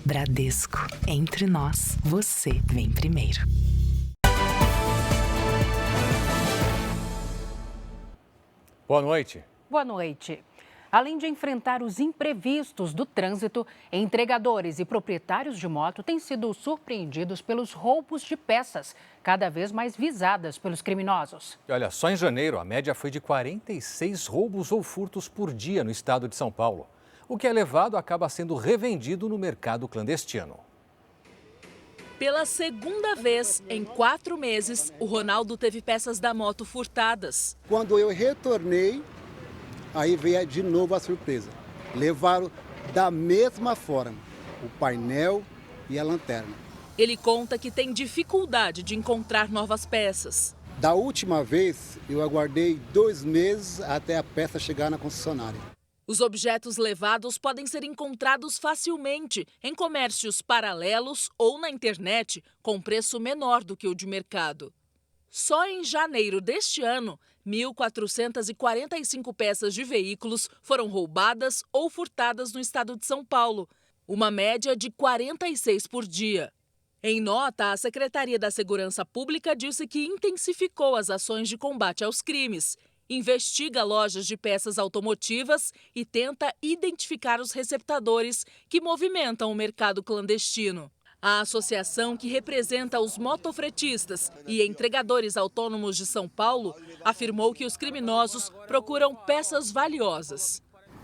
Bradesco. Entre nós, você vem primeiro. Boa noite. Boa noite. Além de enfrentar os imprevistos do trânsito, entregadores e proprietários de moto têm sido surpreendidos pelos roubos de peças, cada vez mais visadas pelos criminosos. E olha, só em janeiro a média foi de 46 roubos ou furtos por dia no estado de São Paulo. O que é levado acaba sendo revendido no mercado clandestino. Pela segunda vez em 4 meses, o Ronaldo teve peças da moto furtadas. Quando eu retornei, aí veio de novo a surpresa. Levaram da mesma forma o painel e a lanterna. Ele conta que tem dificuldade de encontrar novas peças. Da última vez, eu aguardei 2 meses até a peça chegar na concessionária. Os objetos levados podem ser encontrados facilmente em comércios paralelos ou na internet com preço menor do que o de mercado. Só em janeiro deste ano, 1.445 peças de veículos foram roubadas ou furtadas no estado de São Paulo, uma média de 46 por dia. Em nota, a Secretaria da Segurança Pública disse que intensificou as ações de combate aos crimes, investiga lojas de peças automotivas e tenta identificar os receptadores que movimentam o mercado clandestino. A associação, que representa os motofretistas e entregadores autônomos de São Paulo, afirmou que os criminosos procuram peças valiosas.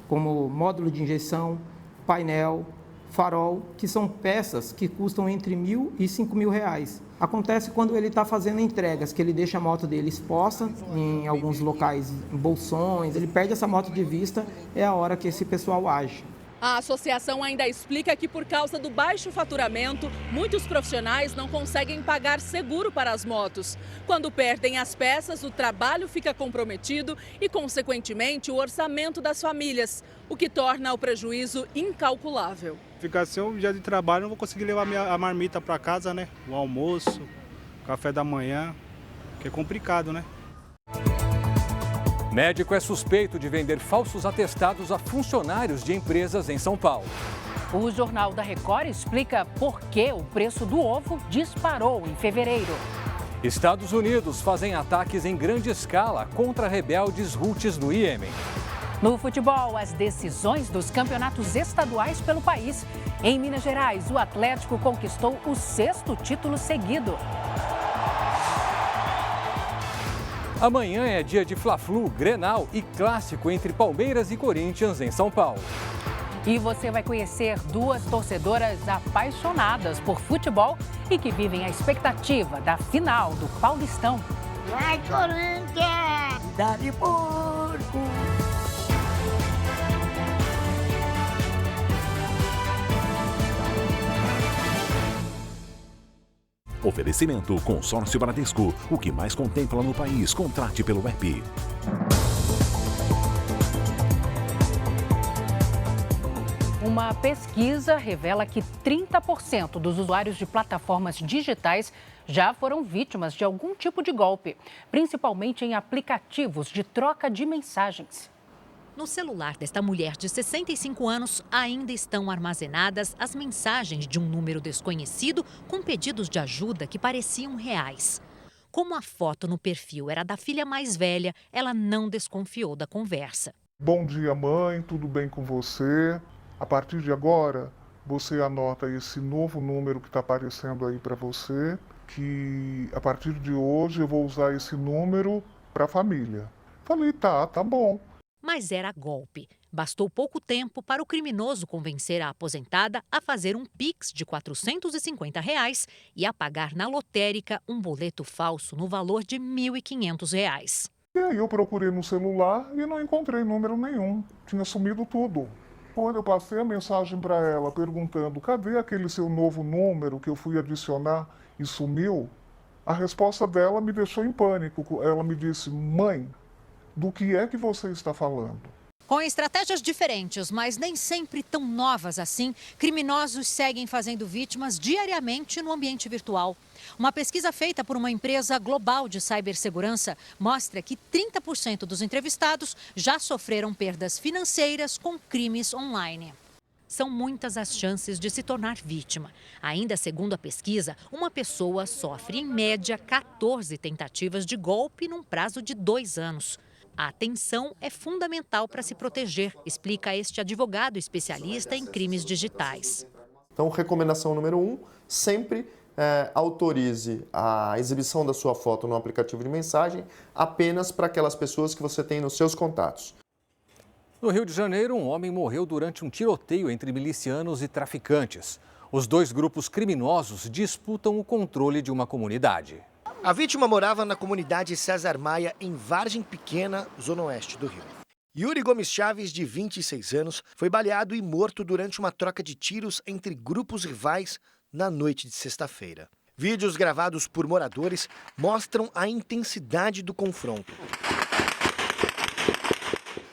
Como módulo de injeção, painel, farol, que são peças que custam entre R$1.000 e R$5.000. Acontece quando ele está fazendo entregas, que ele deixa a moto dele exposta em alguns locais, em bolsões, ele perde essa moto de vista, é a hora que esse pessoal age. A associação ainda explica que, por causa do baixo faturamento, muitos profissionais não conseguem pagar seguro para as motos. Quando perdem as peças, o trabalho fica comprometido e, consequentemente, o orçamento das famílias, o que torna o prejuízo incalculável. Ficar sem um dia de trabalho, não vou conseguir levar a marmita para casa, né? O almoço, o café da manhã, que é complicado, né? Médico é suspeito de vender falsos atestados a funcionários de empresas em São Paulo. O Jornal da Record explica por que o preço do ovo disparou em fevereiro. Estados Unidos fazem ataques em grande escala contra rebeldes Houthis no Iêmen. No futebol, as decisões dos campeonatos estaduais pelo país. Em Minas Gerais, o Atlético conquistou o 6º título seguido. Amanhã é dia de Fla-Flu, Grenal e clássico entre Palmeiras e Corinthians em São Paulo. E você vai conhecer 2 torcedoras apaixonadas por futebol e que vivem a expectativa da final do Paulistão. Vai, Corinthians! Dá de porco! Oferecimento Consórcio Bradesco. O que mais contempla no país, contrate pelo app. Uma pesquisa revela que 30% dos usuários de plataformas digitais já foram vítimas de algum tipo de golpe, principalmente em aplicativos de troca de mensagens. No celular desta mulher de 65 anos, ainda estão armazenadas as mensagens de um número desconhecido com pedidos de ajuda que pareciam reais. Como a foto no perfil era da filha mais velha, ela não desconfiou da conversa. Bom dia, mãe, tudo bem com você? A partir de agora, você anota esse novo número que está aparecendo aí para você, que a partir de hoje eu vou usar esse número para a família. Falei, tá bom. Mas era golpe. Bastou pouco tempo para o criminoso convencer a aposentada a fazer um Pix de R$450 e a pagar na lotérica um boleto falso no valor de R$1.500. E aí eu procurei no celular e não encontrei número nenhum. Tinha sumido tudo. Quando eu passei a mensagem para ela perguntando cadê aquele seu novo número que eu fui adicionar e sumiu, a resposta dela me deixou em pânico. Ela me disse, mãe, do que é que você está falando? Com estratégias diferentes, mas nem sempre tão novas assim, criminosos seguem fazendo vítimas diariamente no ambiente virtual. Uma pesquisa feita por uma empresa global de cibersegurança mostra que 30% dos entrevistados já sofreram perdas financeiras com crimes online. são muitas as chances de se tornar vítima. Ainda segundo a pesquisa, uma pessoa sofre, em média, 14 tentativas de golpe num prazo de 2 anos. A atenção é fundamental para se proteger, explica este advogado especialista em crimes digitais. Então, recomendação número 1, sempre autorize a exibição da sua foto no aplicativo de mensagem apenas para aquelas pessoas que você tem nos seus contatos. No Rio de Janeiro, um homem morreu durante um tiroteio entre milicianos e traficantes. Os dois grupos criminosos disputam o controle de uma comunidade. A vítima morava na comunidade César Maia, em Vargem Pequena, zona oeste do Rio. Yuri Gomes Chaves, de 26 anos, foi baleado e morto durante uma troca de tiros entre grupos rivais na noite de sexta-feira. Vídeos gravados por moradores mostram a intensidade do confronto.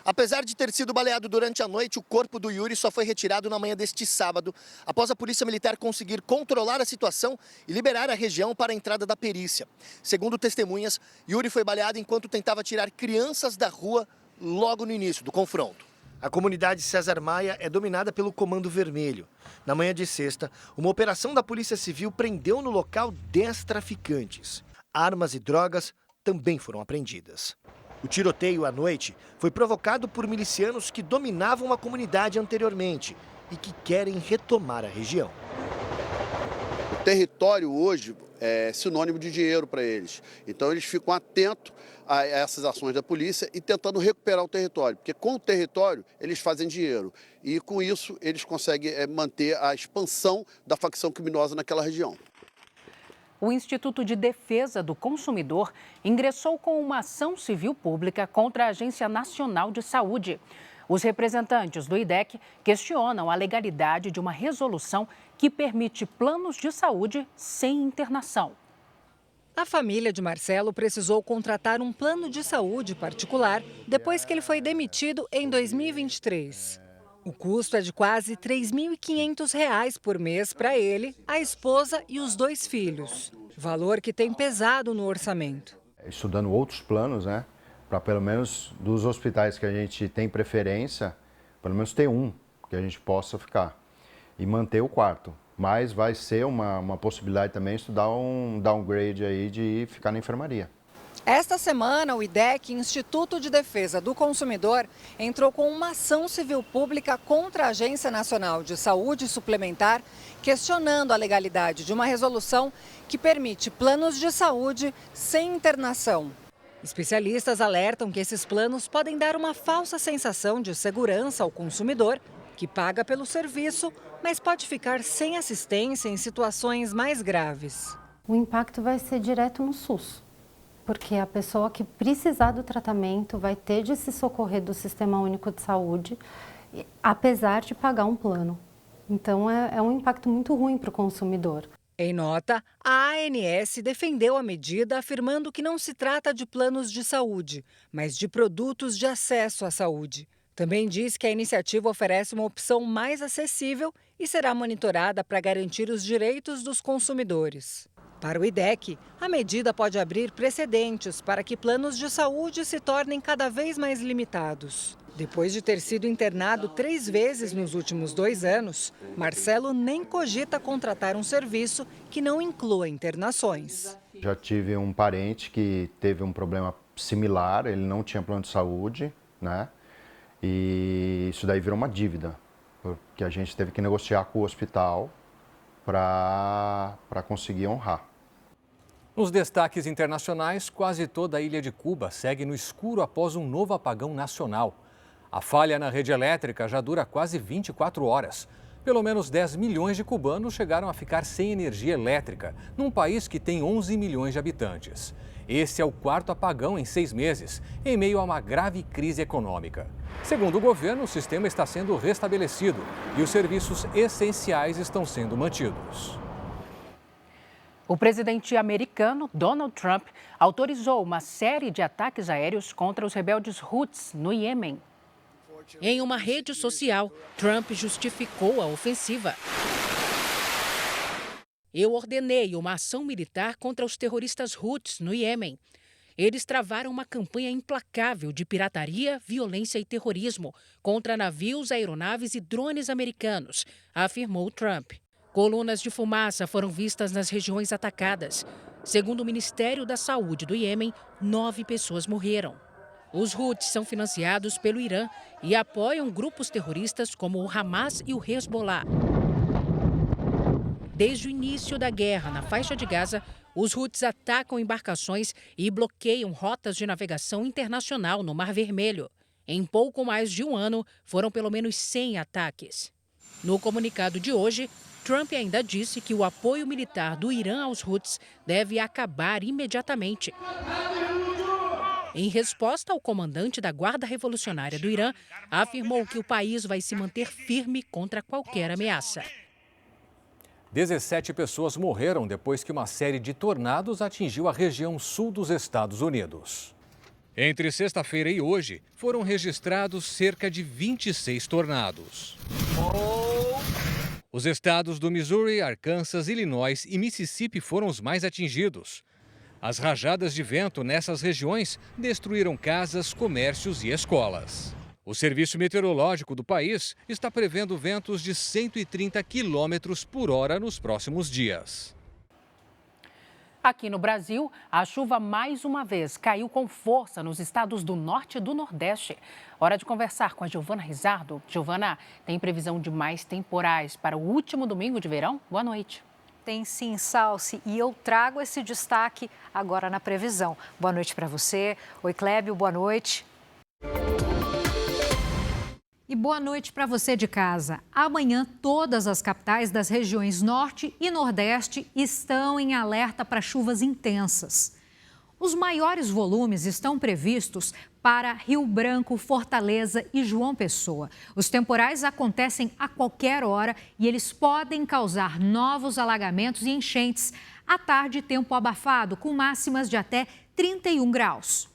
Apesar de ter sido baleado durante a noite, o corpo do Yuri só foi retirado na manhã deste sábado, após a Polícia Militar conseguir controlar a situação e liberar a região para a entrada da perícia. Segundo testemunhas, Yuri foi baleado enquanto tentava tirar crianças da rua logo no início do confronto. A comunidade César Maia é dominada pelo Comando Vermelho. Na manhã de sexta, uma operação da Polícia Civil prendeu no local 10 traficantes. Armas e drogas também foram apreendidas. O tiroteio à noite foi provocado por milicianos que dominavam a comunidade anteriormente e que querem retomar a região. O território hoje é sinônimo de dinheiro para eles. Então eles ficam atentos a essas ações da polícia e tentando recuperar o território. Porque com o território eles fazem dinheiro. E com isso eles conseguem manter a expansão da facção criminosa naquela região. O Instituto de Defesa do Consumidor ingressou com uma ação civil pública contra a Agência Nacional de Saúde. Os representantes do IDEC questionam a legalidade de uma resolução que permite planos de saúde sem internação. A família de Marcelo precisou contratar um plano de saúde particular depois que ele foi demitido em 2023. O custo é de quase R$ 3.500 por mês para ele, a esposa e os 2 filhos. Valor que tem pesado no orçamento. Estudando outros planos, né? Para pelo menos dos hospitais que a gente tem preferência, pelo menos ter um que a gente possa ficar e manter o quarto. Mas vai ser uma possibilidade também estudar um downgrade aí de ficar na enfermaria. Esta semana, o IDEC, Instituto de Defesa do Consumidor, entrou com uma ação civil pública contra a Agência Nacional de Saúde Suplementar, questionando a legalidade de uma resolução que permite planos de saúde sem internação. Especialistas alertam que esses planos podem dar uma falsa sensação de segurança ao consumidor, que paga pelo serviço, mas pode ficar sem assistência em situações mais graves. O impacto vai ser direto no SUS. Porque a pessoa que precisar do tratamento vai ter de se socorrer do Sistema Único de Saúde, apesar de pagar um plano. Então, é um impacto muito ruim para o consumidor. Em nota, a ANS defendeu a medida, afirmando que não se trata de planos de saúde, mas de produtos de acesso à saúde. Também diz que a iniciativa oferece uma opção mais acessível e será monitorada para garantir os direitos dos consumidores. Para o IDEC, a medida pode abrir precedentes para que planos de saúde se tornem cada vez mais limitados. Depois de ter sido internado 3 vezes nos últimos 2 anos, Marcelo nem cogita contratar um serviço que não inclua internações. Já tive um parente que teve um problema similar, ele não tinha plano de saúde, né? E isso daí virou uma dívida, porque a gente teve que negociar com o hospital para conseguir honrar. Nos destaques internacionais, quase toda a ilha de Cuba segue no escuro após um novo apagão nacional. A falha na rede elétrica já dura quase 24 horas. Pelo menos 10 milhões de cubanos chegaram a ficar sem energia elétrica, num país que tem 11 milhões de habitantes. Esse é o 4º apagão em 6 meses, em meio a uma grave crise econômica. Segundo o governo, o sistema está sendo restabelecido e os serviços essenciais estão sendo mantidos. O presidente americano Donald Trump autorizou uma série de ataques aéreos contra os rebeldes Houthis no Iêmen. Em uma rede social, Trump justificou a ofensiva. Eu ordenei uma ação militar contra os terroristas Houthis no Iêmen. Eles travaram uma campanha implacável de pirataria, violência e terrorismo contra navios, aeronaves e drones americanos, afirmou Trump. Colunas de fumaça foram vistas nas regiões atacadas. Segundo o Ministério da Saúde do Iêmen, 9 pessoas morreram. Os Houthis são financiados pelo Irã e apoiam grupos terroristas como o Hamas e o Hezbollah. Desde o início da guerra na faixa de Gaza, os Houthis atacam embarcações e bloqueiam rotas de navegação internacional no Mar Vermelho. Em pouco mais de um ano, foram pelo menos 100 ataques. No comunicado de hoje, Trump ainda disse que o apoio militar do Irã aos Houthis deve acabar imediatamente. Em resposta, o comandante da Guarda Revolucionária do Irã afirmou que o país vai se manter firme contra qualquer ameaça. 17 pessoas morreram depois que uma série de tornados atingiu a região sul dos Estados Unidos. Entre sexta-feira e hoje, foram registrados cerca de 26 tornados. Os estados do Missouri, Arkansas, Illinois e Mississippi foram os mais atingidos. As rajadas de vento nessas regiões destruíram casas, comércios e escolas. O Serviço Meteorológico do país está prevendo ventos de 130 quilômetros por hora nos próximos dias. Aqui no Brasil, a chuva mais uma vez caiu com força nos estados do Norte e do Nordeste. Hora de conversar com a Giovana Rizardo. Giovana, tem previsão de mais temporais para o último domingo de verão? Boa noite. Tem sim, Salsi, e eu trago esse destaque agora na previsão. Boa noite para você. Oi, Clébio, boa noite. E boa noite para você de casa. Amanhã, todas as capitais das regiões Norte e Nordeste estão em alerta para chuvas intensas. Os maiores volumes estão previstos para Rio Branco, Fortaleza e João Pessoa. Os temporais acontecem a qualquer hora e eles podem causar novos alagamentos e enchentes. À tarde, tempo abafado, com máximas de até 31 graus.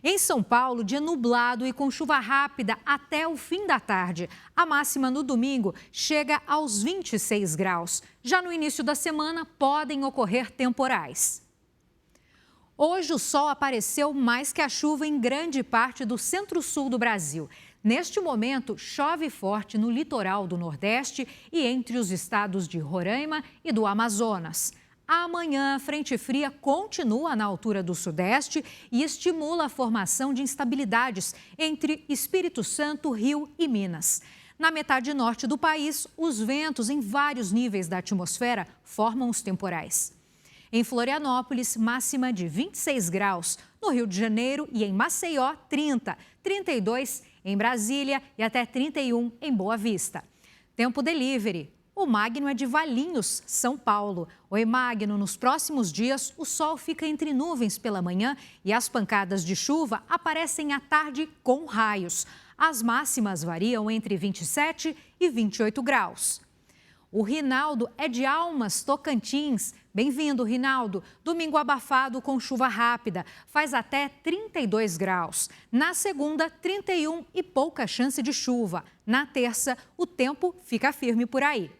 Em São Paulo, dia nublado e com chuva rápida até o fim da tarde. A máxima no domingo chega aos 26 graus. Já no início da semana, podem ocorrer temporais. Hoje, o sol apareceu mais que a chuva em grande parte do centro-sul do Brasil. Neste momento, chove forte no litoral do Nordeste e entre os estados de Roraima e do Amazonas. Amanhã, a frente fria continua na altura do Sudeste e estimula a formação de instabilidades entre Espírito Santo, Rio e Minas. Na metade norte do país, os ventos em vários níveis da atmosfera formam os temporais. Em Florianópolis, máxima de 26 graus. No Rio de Janeiro e em Maceió, 30, 32 em Brasília e até 31 em Boa Vista. Tempo delivery. O Magno é de Valinhos, São Paulo. Oi, Magno, nos próximos dias, o sol fica entre nuvens pela manhã e as pancadas de chuva aparecem à tarde com raios. As máximas variam entre 27 e 28 graus. O Rinaldo é de Almas, Tocantins. Bem-vindo, Rinaldo. Domingo abafado com chuva rápida. Faz até 32 graus. Na segunda, 31 e pouca chance de chuva. Na terça, o tempo fica firme por aí.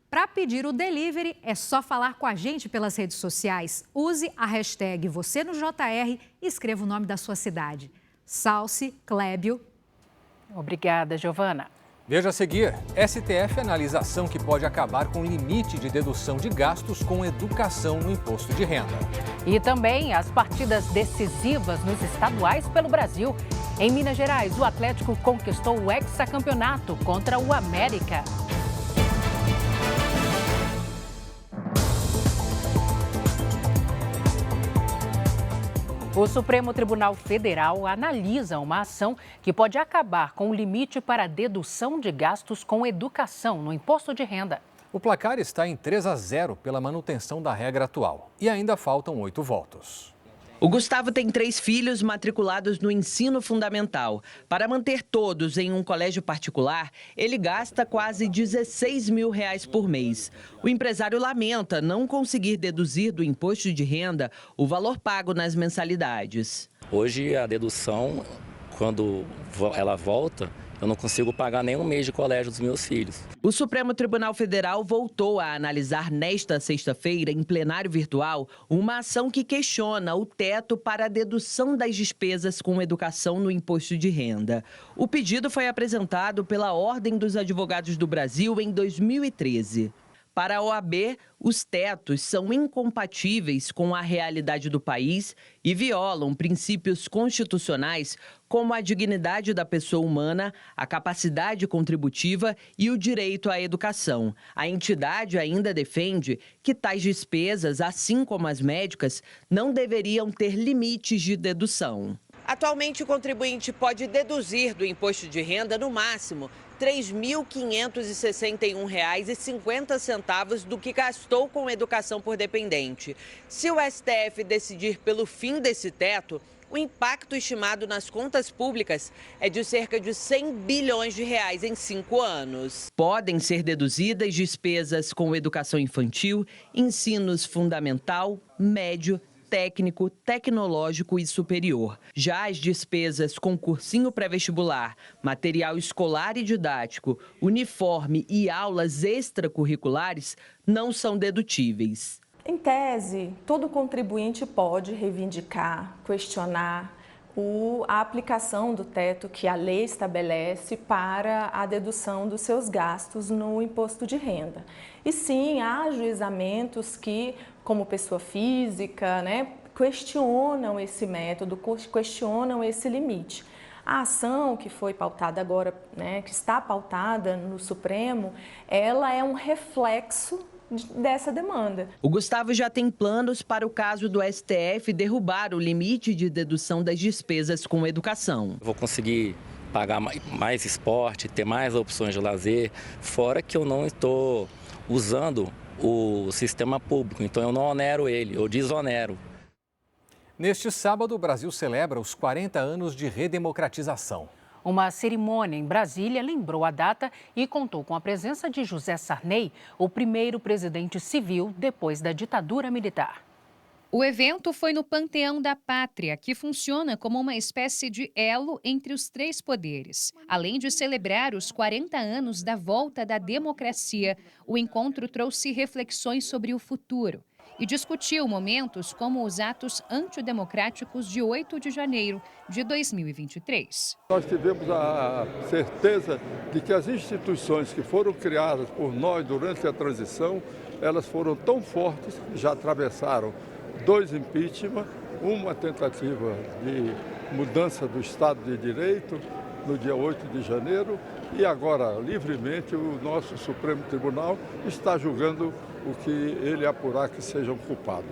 Para pedir o delivery, é só falar com a gente pelas redes sociais. Use a hashtag #VocêNoJR e escreva o nome da sua cidade. Salsi, Clébio. Obrigada, Giovana. Veja a seguir, STF analisa ação que pode acabar com o limite de dedução de gastos com educação no imposto de renda. E também as partidas decisivas nos estaduais pelo Brasil. Em Minas Gerais, o Atlético conquistou o hexacampeonato contra o América. O Supremo Tribunal Federal analisa uma ação que pode acabar com o limite para dedução de gastos com educação no imposto de renda. O placar está em 3-0 pela manutenção da regra atual e ainda faltam 8 votos. O Gustavo tem 3 filhos matriculados no ensino fundamental. Para manter todos em um colégio particular, ele gasta quase R$16 mil por mês. O empresário lamenta não conseguir deduzir do imposto de renda o valor pago nas mensalidades. Hoje a dedução, quando ela volta, Eu não consigo pagar nem um mês de colégio dos meus filhos. O Supremo Tribunal Federal voltou a analisar nesta sexta-feira, em plenário virtual, uma ação que questiona o teto para a dedução das despesas com educação no imposto de renda. O pedido foi apresentado pela Ordem dos Advogados do Brasil em 2013. Para a OAB, os tetos são incompatíveis com a realidade do país e violam princípios constitucionais como a dignidade da pessoa humana, a capacidade contributiva e o direito à educação. A entidade ainda defende que tais despesas, assim como as médicas, não deveriam ter limites de dedução. Atualmente, o contribuinte pode deduzir do imposto de renda, no máximo, R$ 3.561,50 do que gastou com educação por dependente. Se o STF decidir pelo fim desse teto, o impacto estimado nas contas públicas é de cerca de 100 bilhões de reais em 5 anos. Podem ser deduzidas despesas com educação infantil, ensinos fundamental, médio, técnico, tecnológico e superior. Já as despesas com cursinho pré-vestibular, material escolar e didático, uniforme e aulas extracurriculares não são dedutíveis. Em tese, todo contribuinte pode reivindicar, questionar a aplicação do teto que a lei estabelece para a dedução dos seus gastos no imposto de renda. E sim, há ajuizamentos que, como pessoa física, questionam esse método, questionam esse limite. A ação que foi pautada agora, que está pautada no Supremo, ela é um reflexo dessa demanda. O Gustavo já tem planos para o caso do STF derrubar o limite de dedução das despesas com educação. Vou conseguir pagar mais esporte, ter mais opções de lazer, fora que eu não estou usando o sistema público, então eu não onero ele, eu desonero. Neste sábado, o Brasil celebra os 40 anos de redemocratização. Uma cerimônia em Brasília lembrou a data e contou com a presença de José Sarney, o primeiro presidente civil depois da ditadura militar. O evento foi no Panteão da Pátria, que funciona como uma espécie de elo entre os três poderes. Além de celebrar os 40 anos da volta da democracia, o encontro trouxe reflexões sobre o futuro e discutiu momentos como os atos antidemocráticos de 8 de janeiro de 2023. Nós tivemos a certeza de que as instituições que foram criadas por nós durante a transição, elas foram tão fortes que já atravessaram 2 impeachment, uma tentativa de mudança do Estado de Direito no dia 8 de janeiro e agora, livremente, o nosso Supremo Tribunal está julgando o que ele apurar que sejam culpados.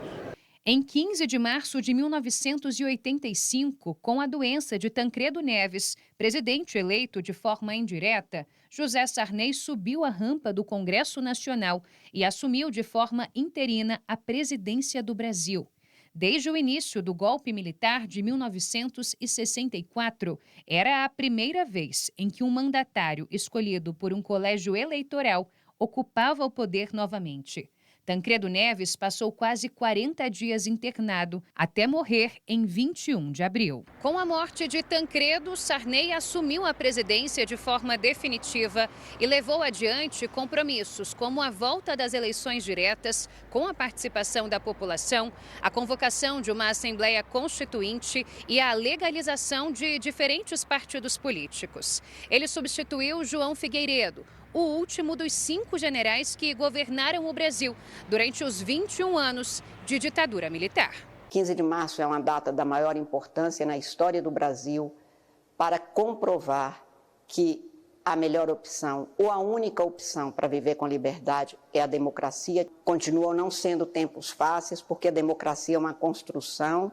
Em 15 de março de 1985, com a doença de Tancredo Neves, presidente eleito de forma indireta, José Sarney subiu a rampa do Congresso Nacional e assumiu de forma interina a presidência do Brasil. Desde o início do golpe militar de 1964, era a primeira vez em que um mandatário escolhido por um colégio eleitoral ocupava o poder novamente. Tancredo Neves passou quase 40 dias internado, até morrer em 21 de abril. Com a morte de Tancredo, Sarney assumiu a presidência de forma definitiva e levou adiante compromissos como a volta das eleições diretas, com a participação da população, a convocação de uma Assembleia Constituinte e a legalização de diferentes partidos políticos. Ele substituiu João Figueiredo, o último dos 5 generais que governaram o Brasil durante os 21 anos de ditadura militar. 15 de março é uma data da maior importância na história do Brasil para comprovar que a melhor opção ou a única opção para viver com liberdade é a democracia. Continuam não sendo tempos fáceis, porque a democracia é uma construção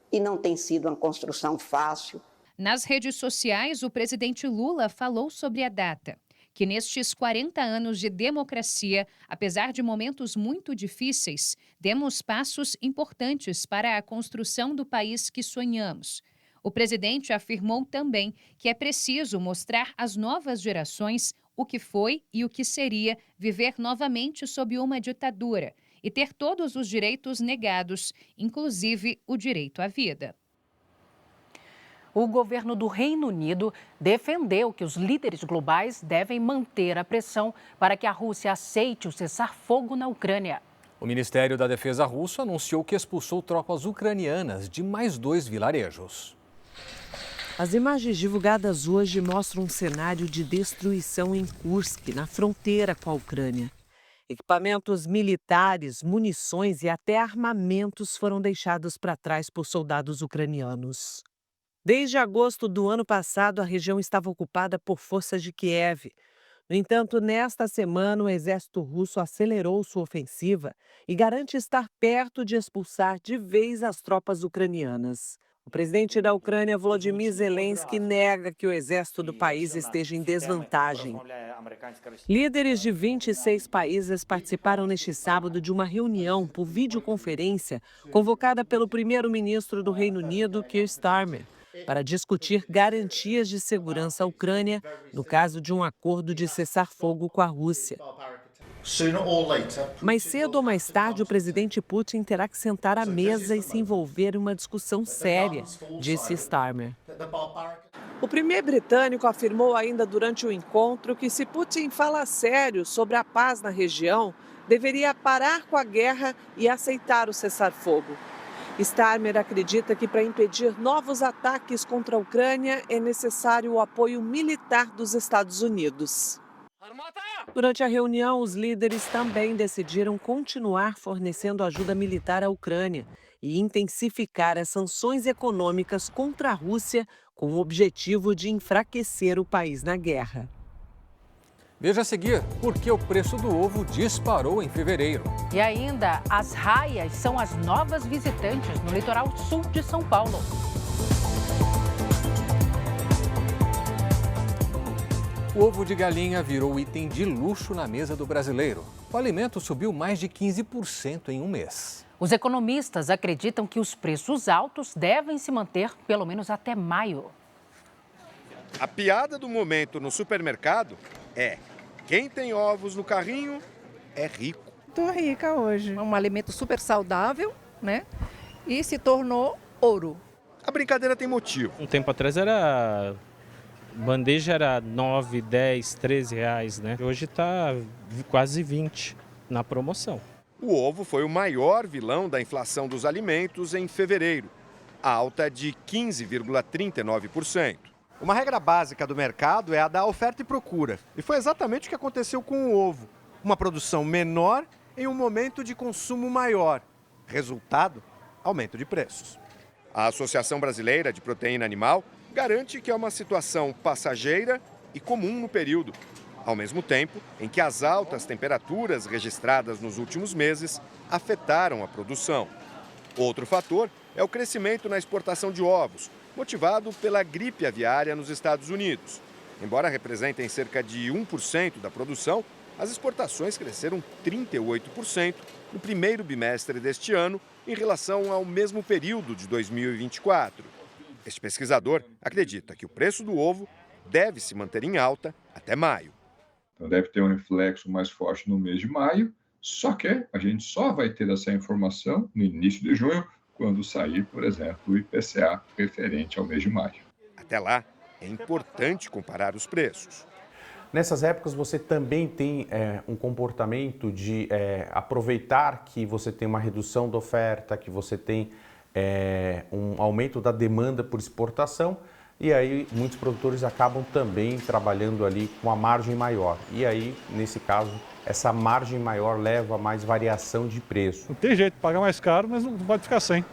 e não tem sido uma construção fácil. Nas redes sociais, o presidente Lula falou sobre a data, que nestes 40 anos de democracia, apesar de momentos muito difíceis, demos passos importantes para a construção do país que sonhamos. O presidente afirmou também que é preciso mostrar às novas gerações o que foi e o que seria viver novamente sob uma ditadura e ter todos os direitos negados, inclusive o direito à vida. O governo do Reino Unido defendeu que os líderes globais devem manter a pressão para que a Rússia aceite o cessar-fogo na Ucrânia. O Ministério da Defesa russo anunciou que expulsou tropas ucranianas de mais 2 vilarejos. As imagens divulgadas hoje mostram um cenário de destruição em Kursk, na fronteira com a Ucrânia. Equipamentos militares, munições e até armamentos foram deixados para trás por soldados ucranianos. Desde agosto do ano passado, a região estava ocupada por forças de Kiev. No entanto, nesta semana, o exército russo acelerou sua ofensiva e garante estar perto de expulsar de vez as tropas ucranianas. O presidente da Ucrânia, Volodymyr Zelensky, nega que o exército do país esteja em desvantagem. Líderes de 26 países participaram neste sábado de uma reunião por videoconferência convocada pelo primeiro-ministro do Reino Unido, Keir Starmer, para discutir garantias de segurança à Ucrânia no caso de um acordo de cessar-fogo com a Rússia. Mais cedo ou mais tarde, o presidente Putin terá que sentar à mesa e se envolver em uma discussão séria, disse Starmer. O premier britânico afirmou ainda durante o encontro que se Putin fala sério sobre a paz na região, deveria parar com a guerra e aceitar o cessar-fogo. Starmer acredita que para impedir novos ataques contra a Ucrânia é necessário o apoio militar dos Estados Unidos. Durante a reunião, os líderes também decidiram continuar fornecendo ajuda militar à Ucrânia e intensificar as sanções econômicas contra a Rússia com o objetivo de enfraquecer o país na guerra. Veja a seguir por que o preço do ovo disparou em fevereiro. E ainda, as raias são as novas visitantes no litoral sul de São Paulo. O ovo de galinha virou item de luxo na mesa do brasileiro. O alimento subiu mais de 15% em um mês. Os economistas acreditam que os preços altos devem se manter pelo menos até maio. A piada do momento no supermercado é: quem tem ovos no carrinho é rico. Tô rica hoje. É um alimento super saudável, né? E se tornou ouro. A brincadeira tem motivo. Um tempo atrás bandeja era 9, 10, 13 reais, né? Hoje está quase 20 na promoção. O ovo foi o maior vilão da inflação dos alimentos em fevereiro, alta de 15,39%. Uma regra básica do mercado é a da oferta e procura. E foi exatamente o que aconteceu com o ovo. Uma produção menor em um momento de consumo maior. Resultado, aumento de preços. A Associação Brasileira de Proteína Animal garante que é uma situação passageira e comum no período, ao mesmo tempo em que as altas temperaturas registradas nos últimos meses afetaram a produção. Outro fator é o crescimento na exportação de ovos, motivado pela gripe aviária nos Estados Unidos. Embora representem cerca de 1% da produção, as exportações cresceram 38% no primeiro bimestre deste ano em relação ao mesmo período de 2024. Este pesquisador acredita que o preço do ovo deve se manter em alta até maio. Então deve ter um reflexo mais forte no mês de maio, só que a gente só vai ter essa informação no início de junho, quando sair, por exemplo, o IPCA referente ao mês de maio. Até lá, é importante comparar os preços. Nessas épocas você também tem um comportamento de aproveitar que você tem uma redução da oferta, que você tem um aumento da demanda por exportação, e aí muitos produtores acabam também trabalhando ali com a margem maior. E aí, nesse caso, essa margem maior leva a mais variação de preço. Não tem jeito, pagar mais caro, mas não pode ficar sem.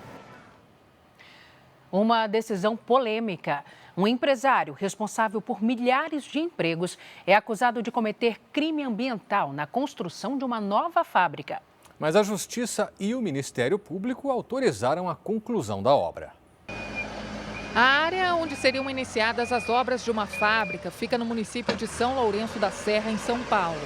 Uma decisão polêmica. Um empresário responsável por milhares de empregos é acusado de cometer crime ambiental na construção de uma nova fábrica. Mas a Justiça e o Ministério Público autorizaram a conclusão da obra. A área onde seriam iniciadas as obras de uma fábrica fica no município de São Lourenço da Serra, em São Paulo.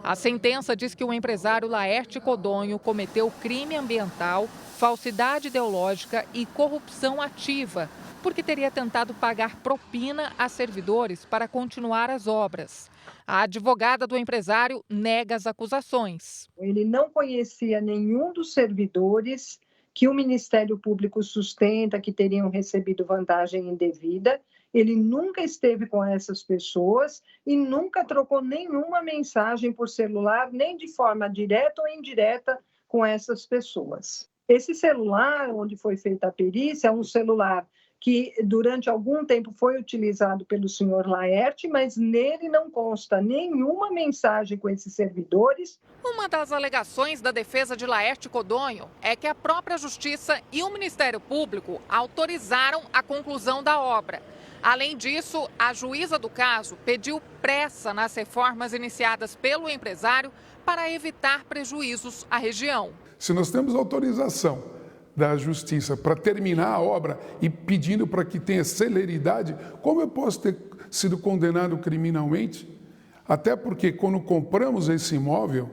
A sentença diz que o empresário Laerte Codonho cometeu crime ambiental, falsidade ideológica e corrupção ativa, porque teria tentado pagar propina a servidores para continuar as obras. A advogada do empresário nega as acusações. Ele não conhecia nenhum dos servidores que o Ministério Público sustenta que teriam recebido vantagem indevida. Ele nunca esteve com essas pessoas e nunca trocou nenhuma mensagem por celular, nem de forma direta ou indireta com essas pessoas. Esse celular, onde foi feita a perícia, é um celular que durante algum tempo foi utilizado pelo senhor Laerte, mas nele não consta nenhuma mensagem com esses servidores. Uma das alegações da defesa de Laerte Codonho é que a própria Justiça e o Ministério Público autorizaram a conclusão da obra. Além disso, a juíza do caso pediu pressa nas reformas iniciadas pelo empresário para evitar prejuízos à região. Se nós temos autorização da Justiça para terminar a obra e pedindo para que tenha celeridade, como eu posso ter sido condenado criminalmente? Até porque quando compramos esse imóvel,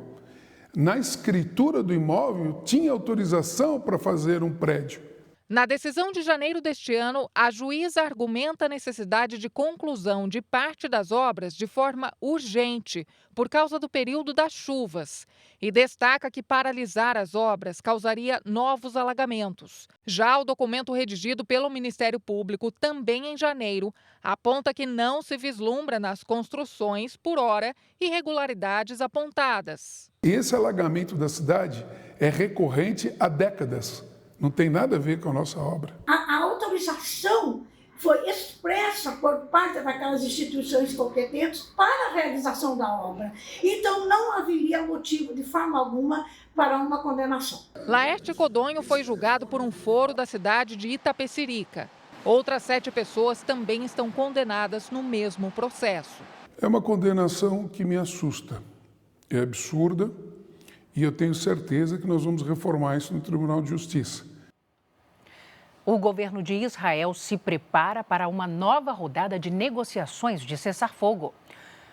na escritura do imóvel tinha autorização para fazer um prédio. Na decisão de janeiro deste ano, a juíza argumenta a necessidade de conclusão de parte das obras de forma urgente, por causa do período das chuvas, e destaca que paralisar as obras causaria novos alagamentos. Já o documento redigido pelo Ministério Público, também em janeiro, aponta que não se vislumbra nas construções, por hora, irregularidades apontadas. Esse alagamento da cidade é recorrente há décadas. Não tem nada a ver com a nossa obra. A autorização foi expressa por parte daquelas instituições competentes para a realização da obra. Então, não haveria motivo, de forma alguma, para uma condenação. Laerte Codonho foi julgado por um foro da cidade de Itapecerica. Outras 7 pessoas também estão condenadas no mesmo processo. É uma condenação que me assusta. É absurda. E eu tenho certeza que nós vamos reformar isso no Tribunal de Justiça. O governo de Israel se prepara para uma nova rodada de negociações de cessar-fogo.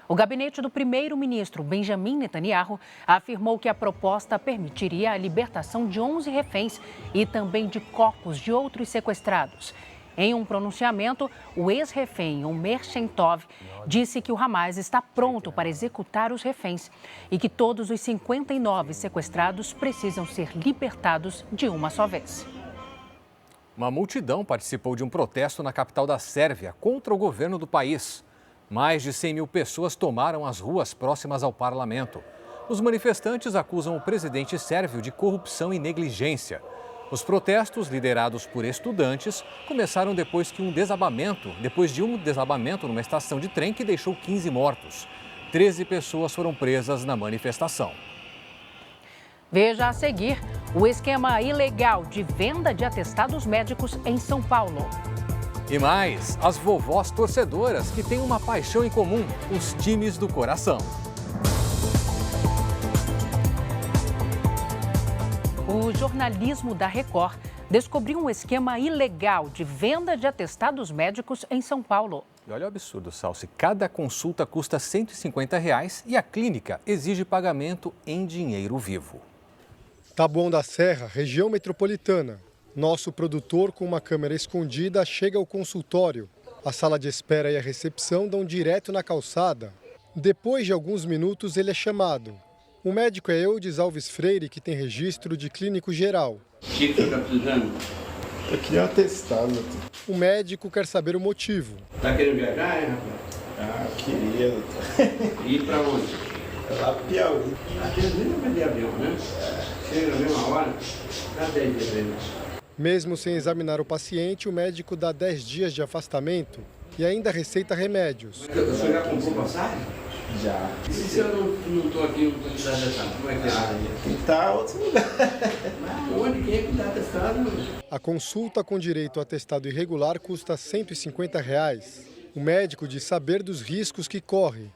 O gabinete do primeiro-ministro Benjamin Netanyahu afirmou que a proposta permitiria a libertação de 11 reféns e também de corpos de outros sequestrados. Em um pronunciamento, o ex-refém Omer Shentov disse que o Hamas está pronto para executar os reféns e que todos os 59 sequestrados precisam ser libertados de uma só vez. Uma multidão participou de um protesto na capital da Sérvia contra o governo do país. Mais de 100 mil pessoas tomaram as ruas próximas ao parlamento. Os manifestantes acusam o presidente sérvio de corrupção e negligência. Os protestos, liderados por estudantes, começaram depois de um desabamento numa estação de trem que deixou 15 mortos. 13 pessoas foram presas na manifestação. Veja a seguir o esquema ilegal de venda de atestados médicos em São Paulo. E mais, as vovós torcedoras que têm uma paixão em comum, os times do coração. O jornalismo da Record descobriu um esquema ilegal de venda de atestados médicos em São Paulo. E olha o absurdo, Salsi. Cada consulta custa R$ 150 e a clínica exige pagamento em dinheiro vivo. Taboão da Serra, região metropolitana. Nosso produtor, com uma câmera escondida, chega ao consultório. A sala de espera e a recepção dão direto na calçada. Depois de alguns minutos, ele é chamado. O médico é Eudes Alves Freire, que tem registro de clínico geral. O que você está precisando? Eu queria um atestado. O médico quer saber o motivo. Está querendo viajar, hein, rapaz? Ah, queria. E para onde? Lá pro Piauí. Aqui não vai de avião, né? Chega na mesma hora, dá 10 dias aí. Mesmo sem examinar o paciente, o médico dá 10 dias de afastamento e ainda receita remédios. O senhor já comprou passagem? Já. E se eu não estou aqui, não estou te dando atestado, como é que é? Tem que estar em outro lugar. Onde quem é que dá atestado? A consulta com direito a atestado irregular custa R$ 150. O médico diz saber dos riscos que corre.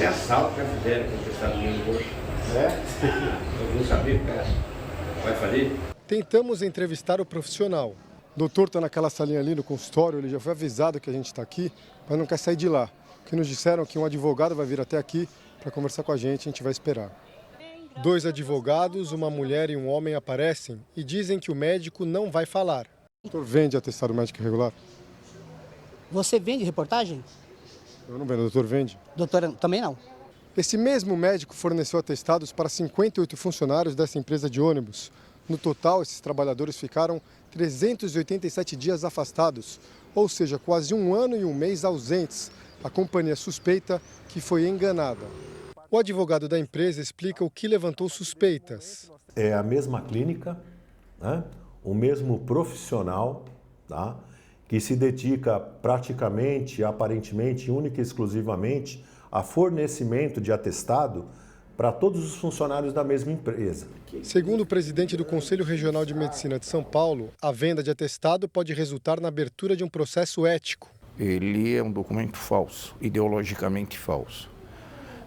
É assalto já fizeram com o atestado no bolso. É? Eu vou saber, cara. Vai fazer? Tentamos entrevistar o profissional. O doutor está naquela salinha ali no consultório, ele já foi avisado que a gente está aqui, mas não quer sair de lá. Porque nos disseram que um advogado vai vir até aqui para conversar com a gente vai esperar. 2 advogados, uma mulher e um homem aparecem e dizem que o médico não vai falar. O doutor vende atestado médico irregular? Você vende reportagem? Eu não vendo, o doutor vende. Doutora, também não. Esse mesmo médico forneceu atestados para 58 funcionários dessa empresa de ônibus. No total, esses trabalhadores ficaram 387 dias afastados, ou seja, quase 1 ano e 1 mês ausentes. A companhia suspeita que foi enganada. O advogado da empresa explica o que levantou suspeitas. É a mesma clínica, né? O mesmo profissional, tá? Que se dedica praticamente, aparentemente, única e exclusivamente a fornecimento de atestado para todos os funcionários da mesma empresa. Segundo o presidente do Conselho Regional de Medicina de São Paulo, a venda de atestado pode resultar na abertura de um processo ético. Ele é um documento falso, ideologicamente falso,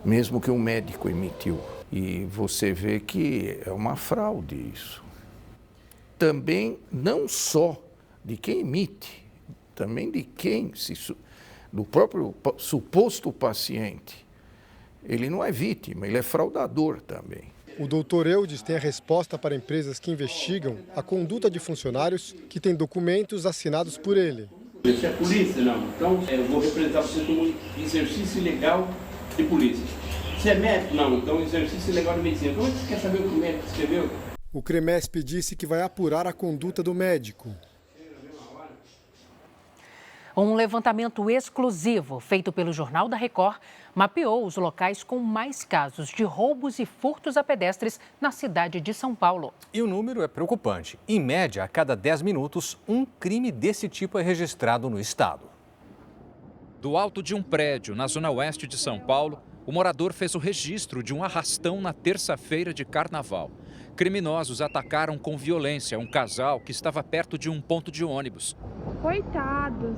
mesmo que um médico emitiu. E você vê que é uma fraude isso. Também, não só de quem emite, também de quem, do próprio suposto paciente. Ele não é vítima, ele é fraudador também. O doutor Eudes tem a resposta para empresas que investigam a conduta de funcionários que têm documentos assinados por ele. Você é polícia? Não. Então, eu vou representar você como exercício ilegal de polícia. Você é médico? Não. Então, exercício ilegal de medicina. Como é que você quer saber o que o médico escreveu? O CREMESP disse que vai apurar a conduta do médico. Um levantamento exclusivo feito pelo Jornal da Record mapeou os locais com mais casos de roubos e furtos a pedestres na cidade de São Paulo. E o número é preocupante. Em média, a cada 10 minutos, um crime desse tipo é registrado no estado. Do alto de um prédio, na zona oeste de São Paulo, o morador fez o registro de um arrastão na terça-feira de carnaval. Criminosos atacaram com violência um casal que estava perto de um ponto de ônibus. Coitados!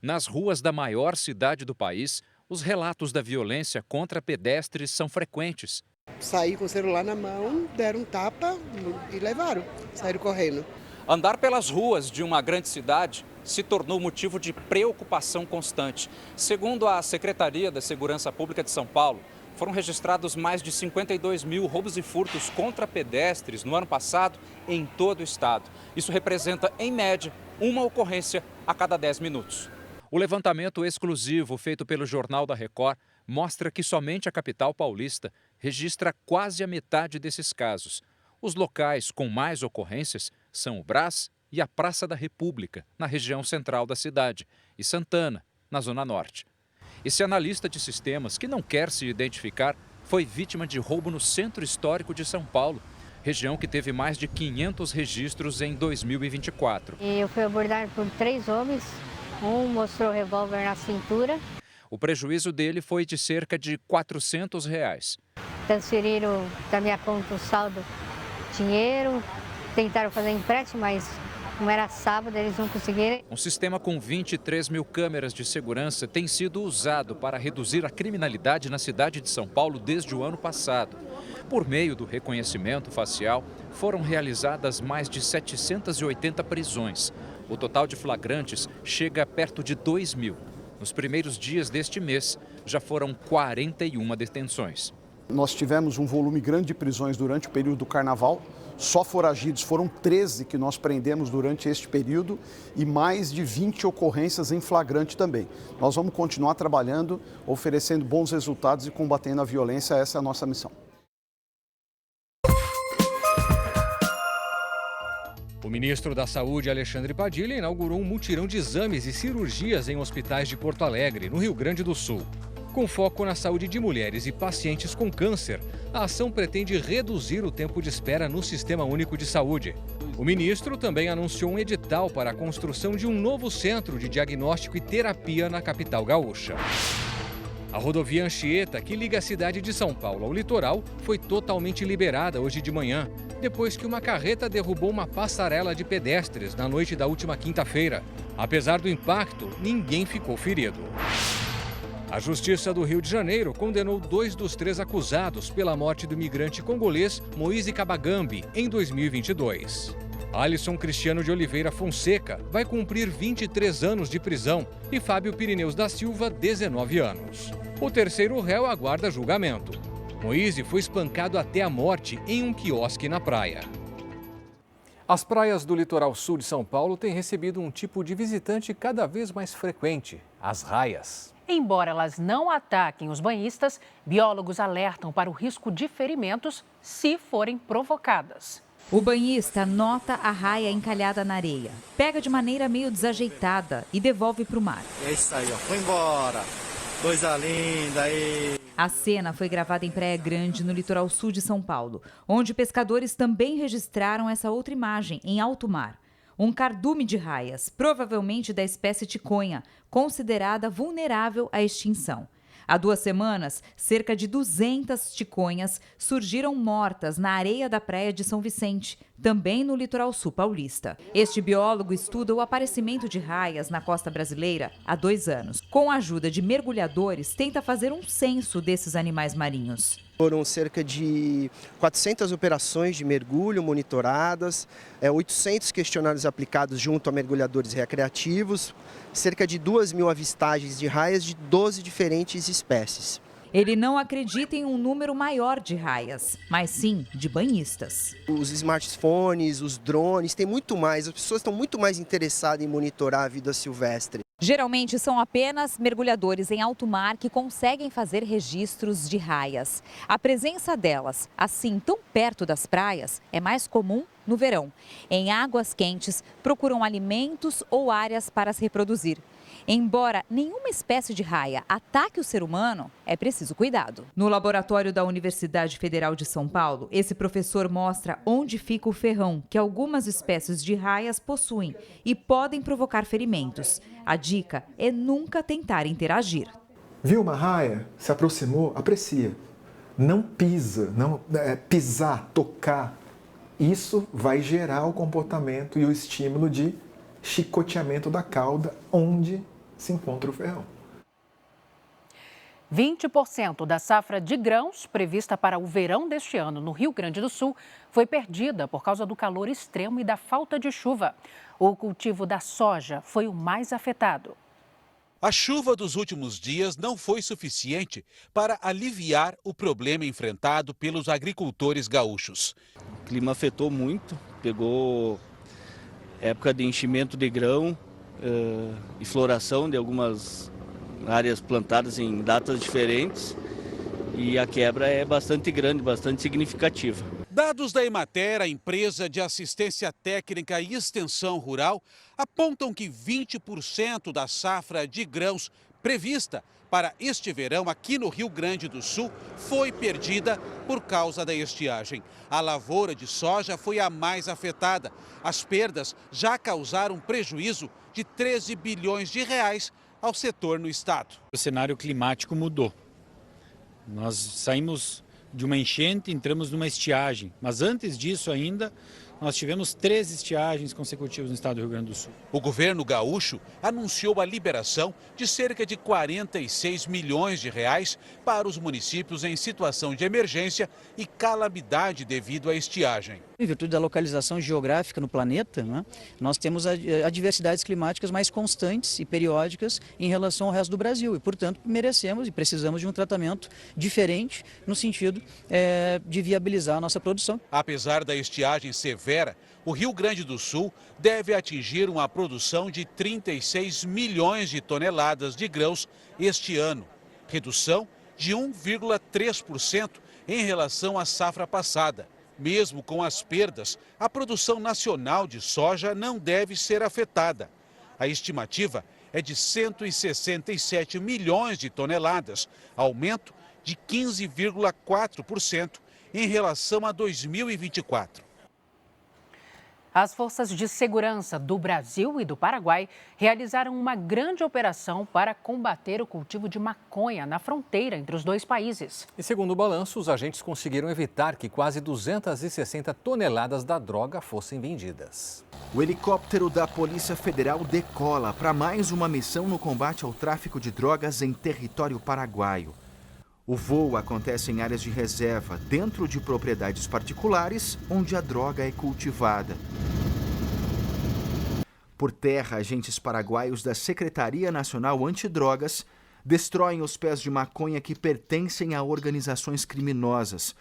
Nas ruas da maior cidade do país, os relatos da violência contra pedestres são frequentes. Saí com o celular na mão, deram um tapa e levaram, saíram correndo. Andar pelas ruas de uma grande cidade se tornou motivo de preocupação constante. Segundo a Secretaria da Segurança Pública de São Paulo, foram registrados mais de 52 mil roubos e furtos contra pedestres no ano passado em todo o estado. Isso representa, em média, uma ocorrência a cada 10 minutos. O levantamento exclusivo feito pelo Jornal da Record mostra que somente a capital paulista registra quase a metade desses casos. Os locais com mais ocorrências são o Brás e a Praça da República, na região central da cidade, e Santana, na zona norte. Esse analista de sistemas, que não quer se identificar, foi vítima de roubo no Centro Histórico de São Paulo, região que teve mais de 500 registros em 2024. Eu fui abordado por 3 homens, um mostrou revólver na cintura. O prejuízo dele foi de cerca de R$ 400. Transferiram da minha conta o saldo dinheiro, tentaram fazer empréstimo, mas como era sábado, eles não conseguiram. Um sistema com 23 mil câmeras de segurança tem sido usado para reduzir a criminalidade na cidade de São Paulo desde o ano passado. Por meio do reconhecimento facial, foram realizadas mais de 780 prisões. O total de flagrantes chega perto de 2 mil. Nos primeiros dias deste mês, já foram 41 detenções. Nós tivemos um volume grande de prisões durante o período do carnaval. Só foragidos foram 13 que nós prendemos durante este período e mais de 20 ocorrências em flagrante também. Nós vamos continuar trabalhando, oferecendo bons resultados e combatendo a violência. Essa é a nossa missão. O ministro da Saúde, Alexandre Padilha, inaugurou um mutirão de exames e cirurgias em hospitais de Porto Alegre, no Rio Grande do Sul. Com foco na saúde de mulheres e pacientes com câncer, a ação pretende reduzir o tempo de espera no Sistema Único de Saúde. O ministro também anunciou um edital para a construção de um novo centro de diagnóstico e terapia na capital gaúcha. A rodovia Anchieta, que liga a cidade de São Paulo ao litoral, foi totalmente liberada hoje de manhã, depois que uma carreta derrubou uma passarela de pedestres na noite da última quinta-feira. Apesar do impacto, ninguém ficou ferido. A Justiça do Rio de Janeiro condenou 2 dos 3 acusados pela morte do imigrante congolês Moise Kabagambi em 2022. Alisson Cristiano de Oliveira Fonseca vai cumprir 23 anos de prisão e Fábio Pirineus da Silva, 19 anos. O terceiro réu aguarda julgamento. Moise foi espancado até a morte em um quiosque na praia. As praias do litoral sul de São Paulo têm recebido um tipo de visitante cada vez mais frequente: as raias. Embora elas não ataquem os banhistas, biólogos alertam para o risco de ferimentos se forem provocadas. O banhista nota a raia encalhada na areia, pega de maneira meio desajeitada e devolve para o mar. É isso aí, ó. Foi embora. Coisa linda aí. A cena foi gravada em Praia Grande, no litoral sul de São Paulo, onde pescadores também registraram essa outra imagem, em alto mar. Um cardume de raias, provavelmente da espécie ticonha, considerada vulnerável à extinção. Há 2 semanas, cerca de 200 ticonhas surgiram mortas na areia da praia de São Vicente, também no litoral sul paulista. Este biólogo estuda o aparecimento de raias na costa brasileira há 2 anos. Com a ajuda de mergulhadores, tenta fazer um censo desses animais marinhos. Foram cerca de 400 operações de mergulho monitoradas, 800 questionários aplicados junto a mergulhadores recreativos, cerca de 2.000 avistagens de raias de 12 diferentes espécies. Ele não acredita em um número maior de raias, mas sim de banhistas. Os smartphones, os drones, tem muito mais, as pessoas estão muito mais interessadas em monitorar a vida silvestre. Geralmente são apenas mergulhadores em alto mar que conseguem fazer registros de raias. A presença delas, assim tão perto das praias, é mais comum no verão. Em águas quentes, procuram alimentos ou áreas para se reproduzir. Embora nenhuma espécie de raia ataque o ser humano, é preciso cuidado. No laboratório da Universidade Federal de São Paulo, esse professor mostra onde fica o ferrão que algumas espécies de raias possuem e podem provocar ferimentos. A dica é nunca tentar interagir. Viu uma raia? Se aproximou? Aprecia. Não pisa, pisar, tocar. Isso vai gerar o comportamento e o estímulo de chicoteamento da cauda, onde se encontra o ferrão. 20% da safra de grãos prevista para o verão deste ano no Rio Grande do Sul foi perdida por causa do calor extremo e da falta de chuva. O cultivo da soja foi o mais afetado. A chuva dos últimos dias não foi suficiente para aliviar o problema enfrentado pelos agricultores gaúchos. O clima afetou muito, pegou época de enchimento de grão e floração de algumas áreas plantadas em datas diferentes e a quebra é bastante grande, bastante significativa. Dados da Emater, a empresa de assistência técnica e extensão rural, apontam que 20% da safra de grãos prevista para este verão aqui no Rio Grande do Sul foi perdida por causa da estiagem. A lavoura de soja foi a mais afetada. As perdas já causaram prejuízo de 13 bilhões de reais ao setor no estado. O cenário climático mudou. Nós saímos de uma enchente, entramos numa estiagem, mas antes disso ainda nós tivemos 3 estiagens consecutivas no estado do Rio Grande do Sul. O governo gaúcho anunciou a liberação de cerca de 46 milhões de reais para os municípios em situação de emergência e calamidade devido à estiagem. Em virtude da localização geográfica no planeta, né, nós temos adversidades climáticas mais constantes e periódicas em relação ao resto do Brasil e, portanto, merecemos e precisamos de um tratamento diferente no sentido de viabilizar a nossa produção. Apesar da estiagem severa, o Rio Grande do Sul deve atingir uma produção de 36 milhões de toneladas de grãos este ano, redução de 1,3% em relação à safra passada. Mesmo com as perdas, a produção nacional de soja não deve ser afetada. A estimativa é de 167 milhões de toneladas, aumento de 15,4% em relação a 2024. As forças de segurança do Brasil e do Paraguai realizaram uma grande operação para combater o cultivo de maconha na fronteira entre os dois países. E segundo o balanço, os agentes conseguiram evitar que quase 260 toneladas da droga fossem vendidas. O helicóptero da Polícia Federal decola para mais uma missão no combate ao tráfico de drogas em território paraguaio. O voo acontece em áreas de reserva, dentro de propriedades particulares, onde a droga é cultivada. Por terra, agentes paraguaios da Secretaria Nacional Antidrogas destroem os pés de maconha que pertencem a organizações criminosas.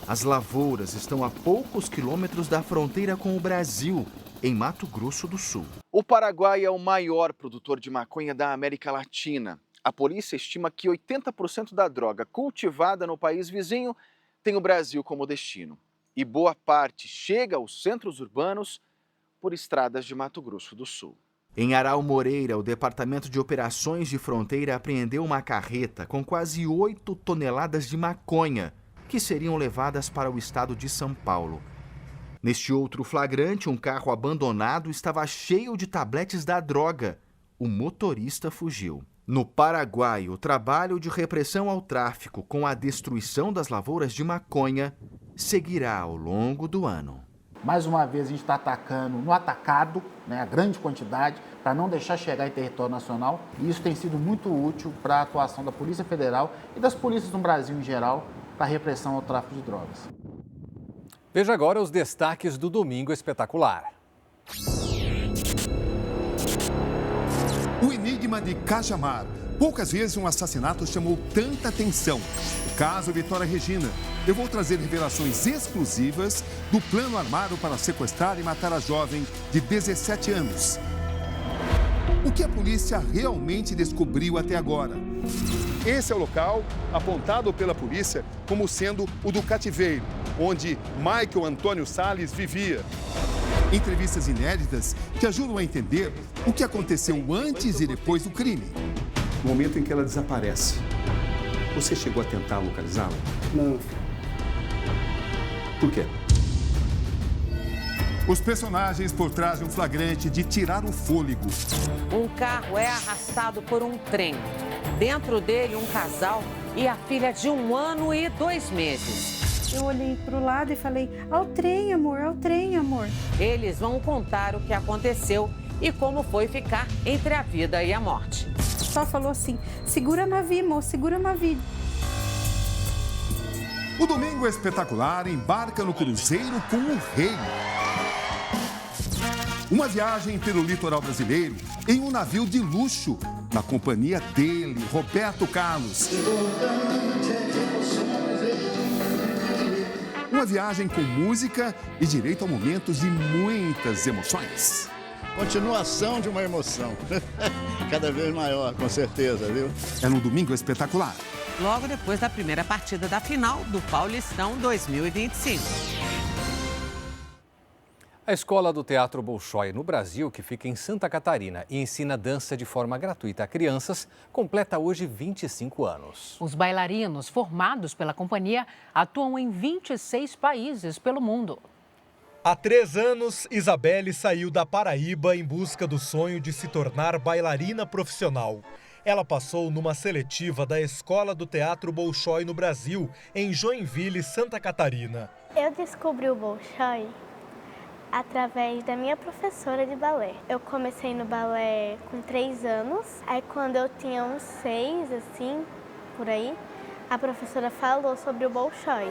As lavouras estão a poucos quilômetros da fronteira com o Brasil, em Mato Grosso do Sul. O Paraguai é o maior produtor de maconha da América Latina. A polícia estima que 80% da droga cultivada no país vizinho tem o Brasil como destino. e boa parte chega aos centros urbanos por estradas de Mato Grosso do Sul. Em Aral Moreira, o Departamento de Operações de Fronteira apreendeu uma carreta com quase 8 toneladas de maconha, que seriam levadas para o estado de São Paulo. Neste outro flagrante, um carro abandonado estava cheio de tabletes da droga. O motorista fugiu. No Paraguai, o trabalho de repressão ao tráfico com a destruição das lavouras de maconha seguirá ao longo do ano. Mais uma vez a gente está atacando no atacado, a grande quantidade, para não deixar chegar em território nacional. E isso tem sido muito útil para a atuação da Polícia Federal e das polícias no Brasil em geral para a repressão ao tráfico de drogas. Veja agora os destaques do Domingo Espetacular. O enigma de Cajamar. Poucas vezes um assassinato chamou tanta atenção. O caso Vitória Regina. Eu vou trazer revelações exclusivas do plano armado para sequestrar e matar a jovem de 17 anos. O que a polícia realmente descobriu até agora? Esse é o local apontado pela polícia como sendo o do cativeiro, onde Michael Antônio Salles vivia. Entrevistas inéditas que ajudam a entender o que aconteceu antes e depois do crime. No momento em que ela desaparece, você chegou a tentar localizá-la? Não. Por quê? Os personagens por trás de um flagrante de tirar o fôlego. Um carro é arrastado por um trem. Dentro dele, um casal e a filha de 1 ano e 2 meses. Eu olhei para o lado e falei, ao trem, amor, ao trem, amor. Eles vão contar o que aconteceu e como foi ficar entre a vida e a morte. Só falou assim, segura na vi, moço, segura na vi. O Domingo Espetacular embarca no cruzeiro com o rei. Uma viagem pelo litoral brasileiro em um navio de luxo, na companhia dele, Roberto Carlos. Uma viagem com música e direito a momentos de muitas emoções. Continuação de uma emoção. Cada vez maior, com certeza, viu? É no Domingo Espetacular. Logo depois da primeira partida da final do Paulistão 2025. A Escola do Teatro Bolshoi no Brasil, que fica em Santa Catarina e ensina dança de forma gratuita a crianças, completa hoje 25 anos. Os bailarinos formados pela companhia atuam em 26 países pelo mundo. Há 3 anos, Isabelle saiu da Paraíba em busca do sonho de se tornar bailarina profissional. Ela passou numa seletiva da Escola do Teatro Bolshoi no Brasil, em Joinville, Santa Catarina. Eu descobri o Bolshoi através da minha professora de balé. Eu comecei no balé com 3 anos, aí quando eu tinha uns 6, assim, por aí, a professora falou sobre o Bolshoi.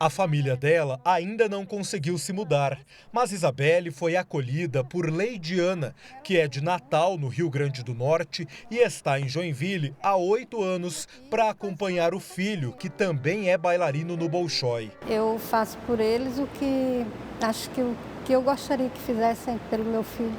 A família dela ainda não conseguiu se mudar, mas Isabelle foi acolhida por Leidiana, que é de Natal, no Rio Grande do Norte, e está em Joinville há 8 anos para acompanhar o filho, que também é bailarino no Bolshoi. Eu faço por eles o que acho que eu gostaria que fizessem pelo meu filho.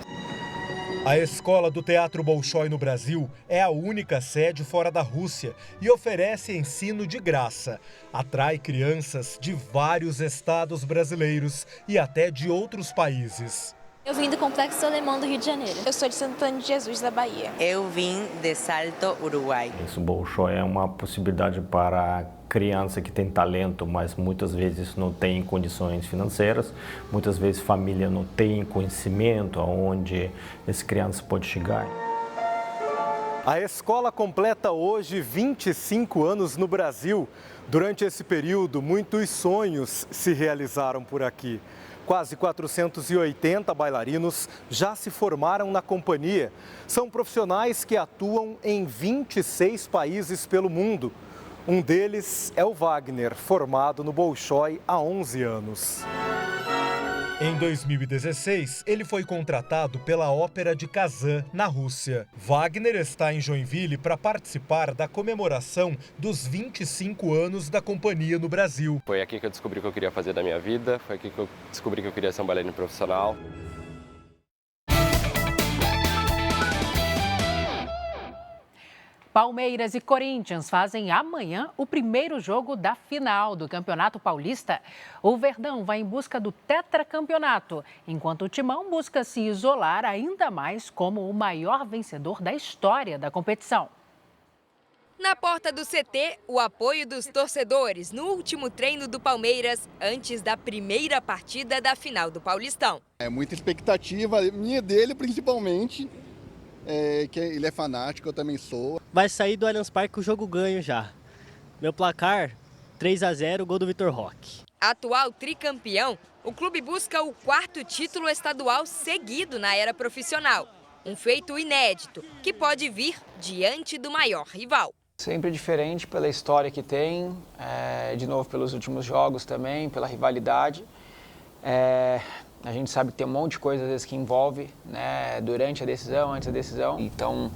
A Escola do Teatro Bolshoi no Brasil é a única sede fora da Rússia e oferece ensino de graça. Atrai crianças de vários estados brasileiros e até de outros países. Eu vim do Complexo Alemão do Rio de Janeiro. Eu sou de Santo Antônio de Jesus, da Bahia. Eu vim de Salto, Uruguai. Esse Bolshoi é uma possibilidade para criança que tem talento, mas muitas vezes não tem condições financeiras. Muitas vezes a família não tem conhecimento aonde essa criança pode chegar. A escola completa hoje 25 anos no Brasil. Durante esse período, muitos sonhos se realizaram por aqui. Quase 480 bailarinos já se formaram na companhia. São profissionais que atuam em 26 países pelo mundo. Um deles é o Wagner, formado no Bolshoi há 11 anos. Em 2016, ele foi contratado pela Ópera de Kazan, na Rússia. Wagner está em Joinville para participar da comemoração dos 25 anos da companhia no Brasil. Foi aqui que eu descobri o que eu queria fazer da minha vida, foi aqui que eu descobri que eu queria ser um bailarino profissional. Palmeiras e Corinthians fazem amanhã o primeiro jogo da final do Campeonato Paulista. O Verdão vai em busca do tetracampeonato, enquanto o Timão busca se isolar ainda mais como o maior vencedor da história da competição. Na porta do CT, o apoio dos torcedores no último treino do Palmeiras antes da primeira partida da final do Paulistão. É muita expectativa, minha dele principalmente. Que ele é fanático, eu também sou. Vai sair do Allianz Parque o jogo ganho já. Meu placar, 3-0, gol do Vitor Roque. Atual tricampeão, o clube busca o 4º título estadual seguido na era profissional. Um feito inédito, que pode vir diante do maior rival. Sempre diferente pela história que tem, de novo pelos últimos jogos também, pela rivalidade. A gente sabe que tem um monte de coisa às vezes que envolve, né, durante a decisão, antes da decisão. Então,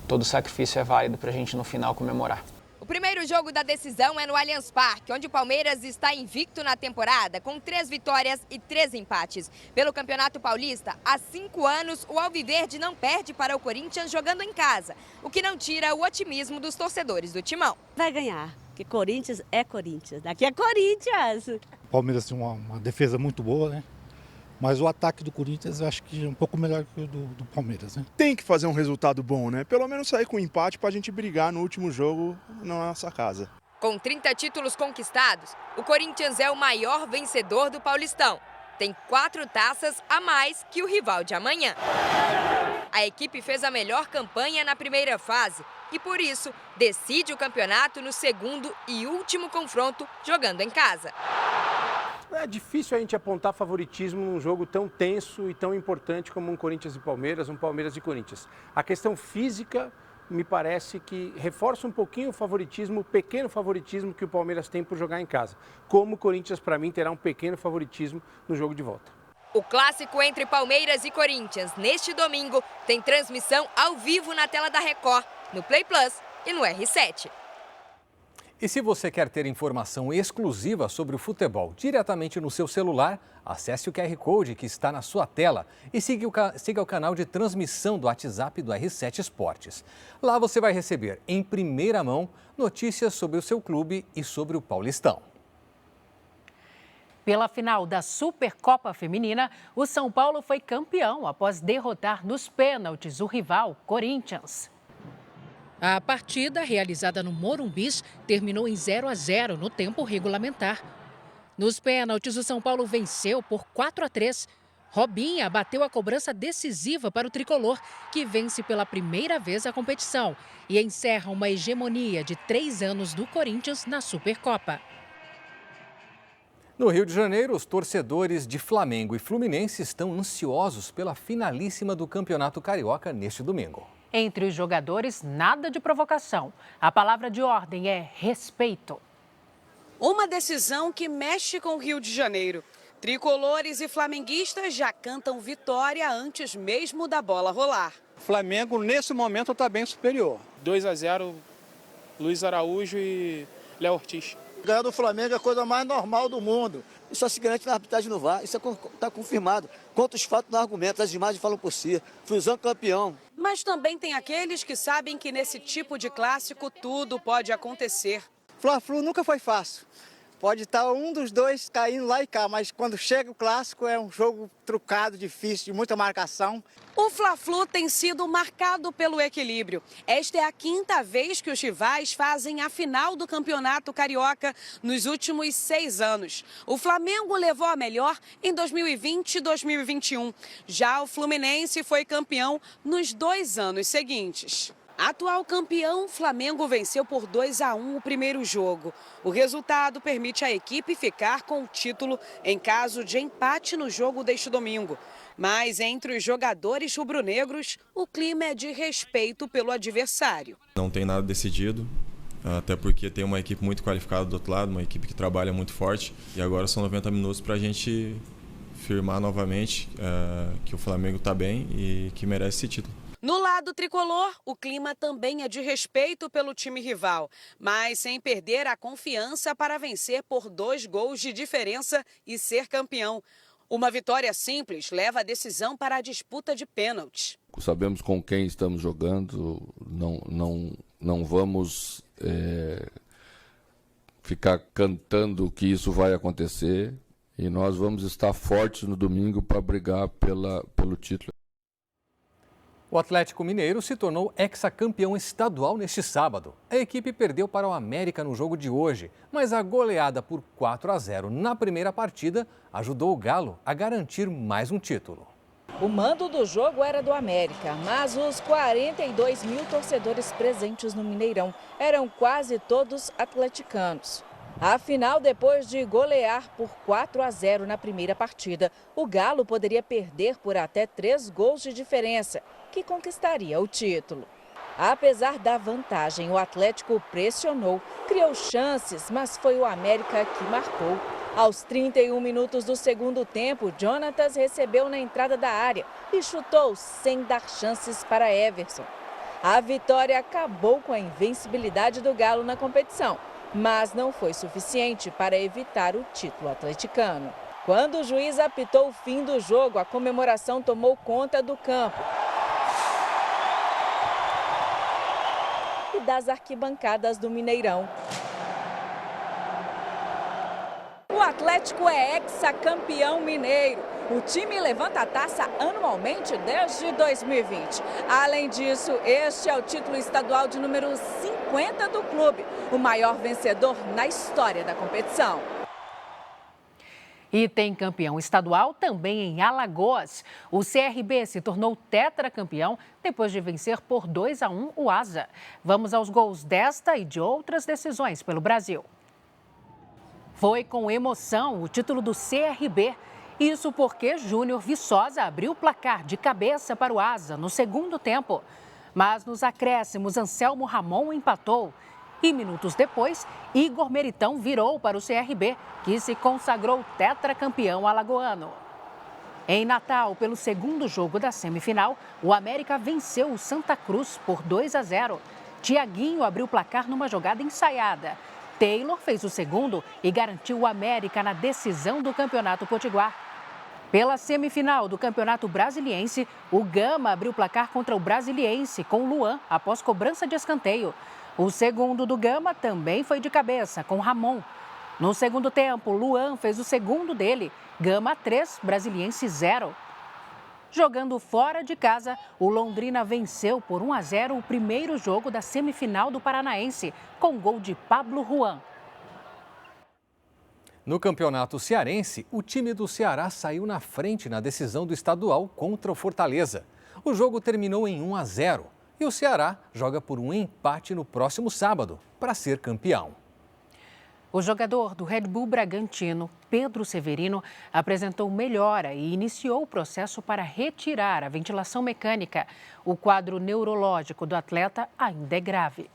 todo sacrifício é válido para a gente no final comemorar. O primeiro jogo da decisão é no Allianz Parque, onde o Palmeiras está invicto na temporada, com 3 vitórias e 3 empates. Pelo Campeonato Paulista, há 5 anos, o Alviverde não perde para o Corinthians jogando em casa, o que não tira o otimismo dos torcedores do Timão. Vai ganhar, porque Corinthians é Corinthians, daqui é Corinthians. O Palmeiras tem uma defesa muito boa, né? Mas o ataque do Corinthians eu acho que é um pouco melhor que o do Palmeiras, né? Tem que fazer um resultado bom, né? Pelo menos sair com um empate para a gente brigar no último jogo na nossa casa. Com 30 títulos conquistados, o Corinthians é o maior vencedor do Paulistão. Tem 4 taças a mais que o rival de amanhã. A equipe fez a melhor campanha na primeira fase e, por isso, decide o campeonato no segundo e último confronto, jogando em casa. É difícil a gente apontar favoritismo num jogo tão tenso e tão importante como um Corinthians e Palmeiras, um Palmeiras e Corinthians. A questão física me parece que reforça um pouquinho o favoritismo, o pequeno favoritismo que o Palmeiras tem por jogar em casa. Como o Corinthians, para mim, terá um pequeno favoritismo no jogo de volta. O clássico entre Palmeiras e Corinthians, neste domingo, tem transmissão ao vivo na tela da Record, no Play Plus e no R7. E se você quer ter informação exclusiva sobre o futebol diretamente no seu celular, acesse o QR Code que está na sua tela e siga o canal de transmissão do WhatsApp do R7 Esportes. Lá você vai receber em primeira mão notícias sobre o seu clube e sobre o Paulistão. Pela final da Supercopa Feminina, o São Paulo foi campeão após derrotar nos pênaltis o rival Corinthians. A partida, realizada no Morumbis, terminou em 0-0 no tempo regulamentar. Nos pênaltis, o São Paulo venceu por 4-3. Robinha bateu a cobrança decisiva para o tricolor, que vence pela primeira vez a competição e encerra uma hegemonia de 3 anos do Corinthians na Supercopa. No Rio de Janeiro, os torcedores de Flamengo e Fluminense estão ansiosos pela finalíssima do Campeonato Carioca neste domingo. Entre os jogadores, nada de provocação. A palavra de ordem é respeito. Uma decisão que mexe com o Rio de Janeiro. Tricolores e flamenguistas já cantam vitória antes mesmo da bola rolar. O Flamengo, nesse momento, está bem superior. 2-0, Luiz Araújo e Léo Ortiz. Ganhar do Flamengo é a coisa mais normal do mundo. Isso só se garante na arbitragem no VAR. Isso está confirmado. Quantos fatos no argumento, as imagens falam por si. Fusão campeão. Mas também tem aqueles que sabem que nesse tipo de clássico tudo pode acontecer. Fla-Flu nunca foi fácil. Pode estar um dos dois caindo lá e cá, mas quando chega o clássico é um jogo trucado, difícil, de muita marcação. O Fla-Flu tem sido marcado pelo equilíbrio. Esta é a 5ª vez que os rivais fazem a final do Campeonato Carioca nos últimos 6 anos. O Flamengo levou a melhor em 2020 e 2021. Já o Fluminense foi campeão nos 2 anos seguintes. Atual campeão, Flamengo venceu por 2-1 o primeiro jogo. O resultado permite à equipe ficar com o título em caso de empate no jogo deste domingo. Mas entre os jogadores rubro-negros, o clima é de respeito pelo adversário. Não tem nada decidido, até porque tem uma equipe muito qualificada do outro lado, uma equipe que trabalha muito forte. E agora são 90 minutos para a gente firmar novamente que o Flamengo está bem e que merece esse título. No lado tricolor, o clima também é de respeito pelo time rival, mas sem perder a confiança para vencer por 2 gols de diferença e ser campeão. Uma vitória simples leva a decisão para a disputa de pênaltis. Sabemos com quem estamos jogando, não não vamos ficar cantando que isso vai acontecer e nós vamos estar fortes no domingo para brigar pelo título. O Atlético Mineiro se tornou hexacampeão estadual neste sábado. A equipe perdeu para o América no jogo de hoje, mas a goleada por 4-0 na primeira partida ajudou o Galo a garantir mais um título. O mando do jogo era do América, mas os 42 mil torcedores presentes no Mineirão eram quase todos atleticanos. Afinal, depois de golear por 4-0 na primeira partida, o Galo poderia perder por até 3 gols de diferença, que conquistaria o título. Apesar da vantagem, o Atlético pressionou, criou chances, mas foi o América que marcou. Aos 31 minutos do segundo tempo, Jonatas recebeu na entrada da área e chutou sem dar chances para Everson. A vitória acabou com a invencibilidade do Galo na competição, mas não foi suficiente para evitar o título atleticano. Quando o juiz apitou o fim do jogo, a comemoração tomou conta do campo e das arquibancadas do Mineirão. O Atlético é hexacampeão mineiro. O time levanta a taça anualmente desde 2020. Além disso, este é o título estadual de número 50 do clube, o maior vencedor na história da competição. E tem campeão estadual também em Alagoas. O CRB se tornou tetracampeão depois de vencer por 2-1 o Asa. Vamos aos gols desta e de outras decisões pelo Brasil. Foi com emoção o título do CRB. Isso porque Júnior Viçosa abriu o placar de cabeça para o Asa no segundo tempo. Mas nos acréscimos, Anselmo Ramon empatou. E minutos depois, Igor Meritão virou para o CRB, que se consagrou tetracampeão alagoano. Em Natal, pelo segundo jogo da semifinal, o América venceu o Santa Cruz por 2-0. Tiaguinho abriu o placar numa jogada ensaiada. Taylor fez o segundo e garantiu o América na decisão do Campeonato Potiguar. Pela semifinal do Campeonato Brasiliense, o Gama abriu o placar contra o Brasiliense com Luan após cobrança de escanteio. O segundo do Gama também foi de cabeça, com Ramon. No segundo tempo, Luan fez o segundo dele, Gama 3, Brasiliense 0. Jogando fora de casa, o Londrina venceu por 1-0 o primeiro jogo da semifinal do Paranaense, com gol de Pablo Juan. No Campeonato Cearense, o time do Ceará saiu na frente na decisão do estadual contra o Fortaleza. O jogo terminou em 1-0 e o Ceará joga por um empate no próximo sábado para ser campeão. O jogador do Red Bull Bragantino, Pedro Severino, apresentou melhora e iniciou o processo para retirar a ventilação mecânica. O quadro neurológico do atleta ainda é grave.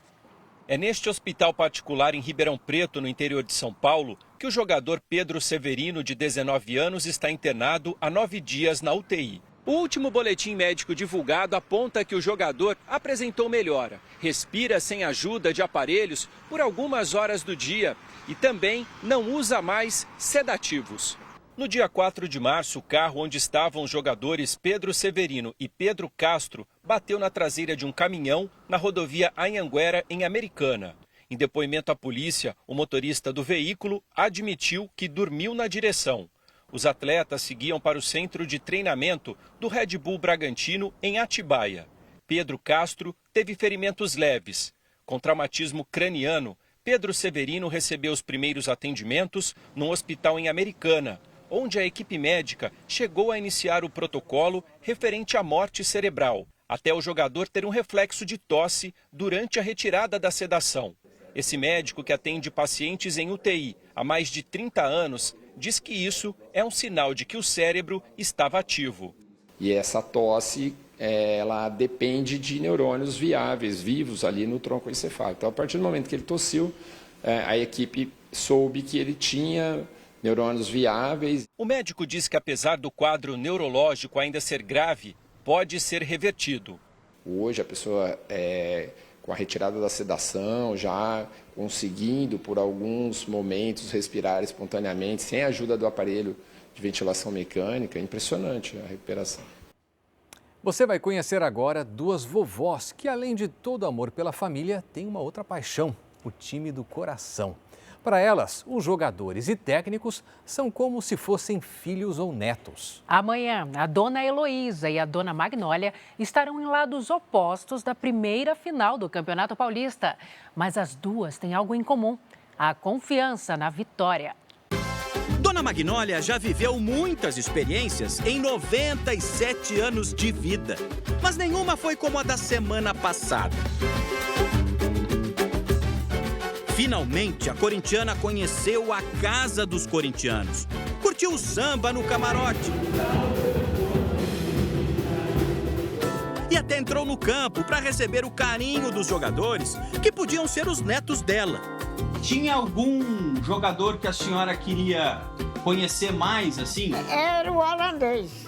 É neste hospital particular em Ribeirão Preto, no interior de São Paulo, que o jogador Pedro Severino, de 19 anos, está internado há 9 dias na UTI. O último boletim médico divulgado aponta que o jogador apresentou melhora, respira sem ajuda de aparelhos por algumas horas do dia e também não usa mais sedativos. No dia 4 de março, o carro onde estavam os jogadores Pedro Severino e Pedro Castro bateu na traseira de um caminhão na rodovia Anhanguera, em Americana. Em depoimento à polícia, o motorista do veículo admitiu que dormiu na direção. Os atletas seguiam para o centro de treinamento do Red Bull Bragantino, em Atibaia. Pedro Castro teve ferimentos leves. Com traumatismo craniano, Pedro Severino recebeu os primeiros atendimentos num hospital em Americana, onde a equipe médica chegou a iniciar o protocolo referente à morte cerebral, até o jogador ter um reflexo de tosse durante a retirada da sedação. Esse médico, que atende pacientes em UTI há mais de 30 anos, diz que isso é um sinal de que o cérebro estava ativo. E essa tosse, ela depende de neurônios viáveis, vivos ali no tronco encefálico. Então, a partir do momento que ele tossiu, a equipe soube que ele tinha neurônios viáveis. O médico diz que, apesar do quadro neurológico ainda ser grave, pode ser revertido. Hoje a pessoa, com a retirada da sedação, já conseguindo por alguns momentos respirar espontaneamente, sem a ajuda do aparelho de ventilação mecânica, é impressionante a recuperação. Você vai conhecer agora duas vovós que, além de todo amor pela família, têm uma outra paixão, o time do coração. Para elas, os jogadores e técnicos são como se fossem filhos ou netos. Amanhã, a dona Heloísa e a dona Magnólia estarão em lados opostos da primeira final do Campeonato Paulista. Mas as duas têm algo em comum, a confiança na vitória. Dona Magnólia já viveu muitas experiências em 97 anos de vida, mas nenhuma foi como a da semana passada. Finalmente, a corintiana conheceu a casa dos corintianos. Curtiu o samba no camarote. E até entrou no campo para receber o carinho dos jogadores, que podiam ser os netos dela. Tinha algum jogador que a senhora queria conhecer mais, assim? Era o holandês.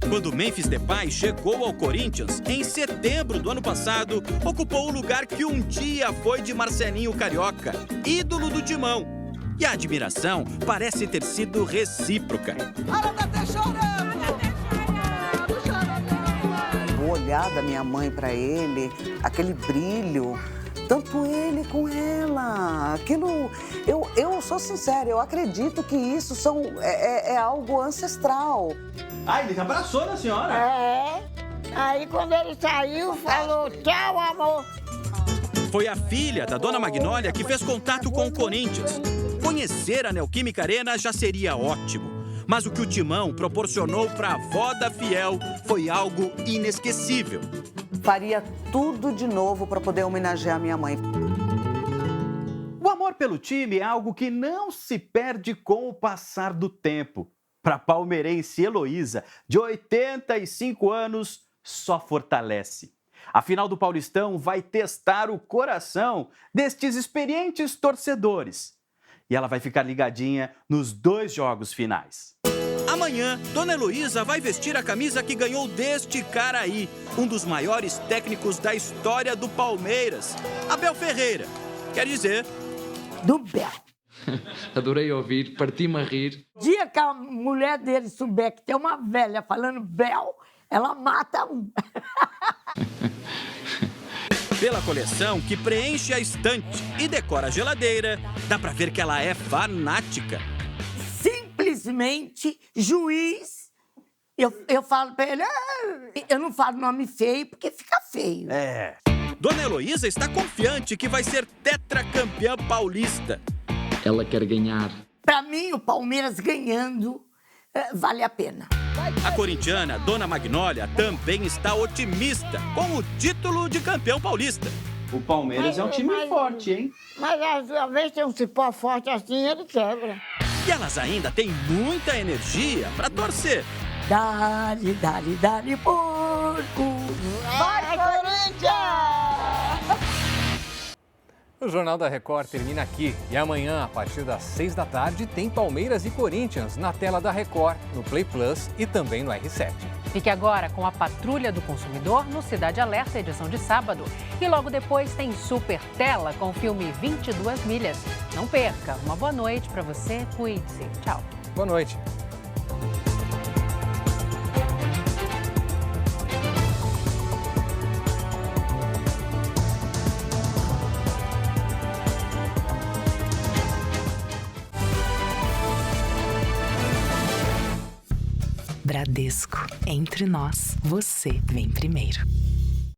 Quando Memphis Depay chegou ao Corinthians, em setembro do ano passado, ocupou o lugar que um dia foi de Marcelinho Carioca, ídolo do Timão. E a admiração parece ter sido recíproca. O olhar da minha mãe para ele, aquele brilho, tanto ele com ela, aquilo... Eu sou sincera, eu acredito que isso é algo ancestral. Ah, ele abraçou na senhora? É. Aí quando ele saiu, falou tchau, amor. Foi a filha da dona Magnólia que fez contato com o Corinthians. Conhecer a Neoquímica Arena já seria ótimo. Mas o que o Timão proporcionou para a avó da Fiel foi algo inesquecível. Faria tudo de novo para poder homenagear minha mãe. O amor pelo time é algo que não se perde com o passar do tempo. Para a palmeirense Heloísa, de 85 anos, só fortalece. A final do Paulistão vai testar o coração destes experientes torcedores. E ela vai ficar ligadinha nos 2 jogos finais. Amanhã, dona Heloísa vai vestir a camisa que ganhou deste cara aí, um dos maiores técnicos da história do Palmeiras, Abel Ferreira. Quer dizer... do Bel. Adorei ouvir, parti-me a rir. Dia que a mulher dele souber que tem uma velha falando Bel, ela mata um. Pela coleção que preenche a estante e decora a geladeira, dá pra ver que ela é fanática. Simplesmente juiz. Eu falo pra ele, eu não falo nome feio porque fica feio. É. Dona Heloísa está confiante que vai ser tetracampeã paulista. Ela quer ganhar. Pra mim, o Palmeiras ganhando vale a pena. A corintiana Dona Magnólia também está otimista com o título de campeão paulista. O Palmeiras é um time forte, hein? Mas às vezes tem um cipó forte assim, ele quebra. E elas ainda têm muita energia para torcer. Dale, dale, dale, porco! Vai, Corinthians! O Jornal da Record termina aqui e amanhã, a partir das 6 da tarde, tem Palmeiras e Corinthians na tela da Record, no Play Plus e também no R7. Fique agora com a Patrulha do Consumidor no Cidade Alerta, edição de sábado. E logo depois tem Super Tela com o filme 22 Milhas. Não perca. Uma boa noite para você. Cuide-se. Tchau. Boa noite. Bradesco, entre nós, você vem primeiro.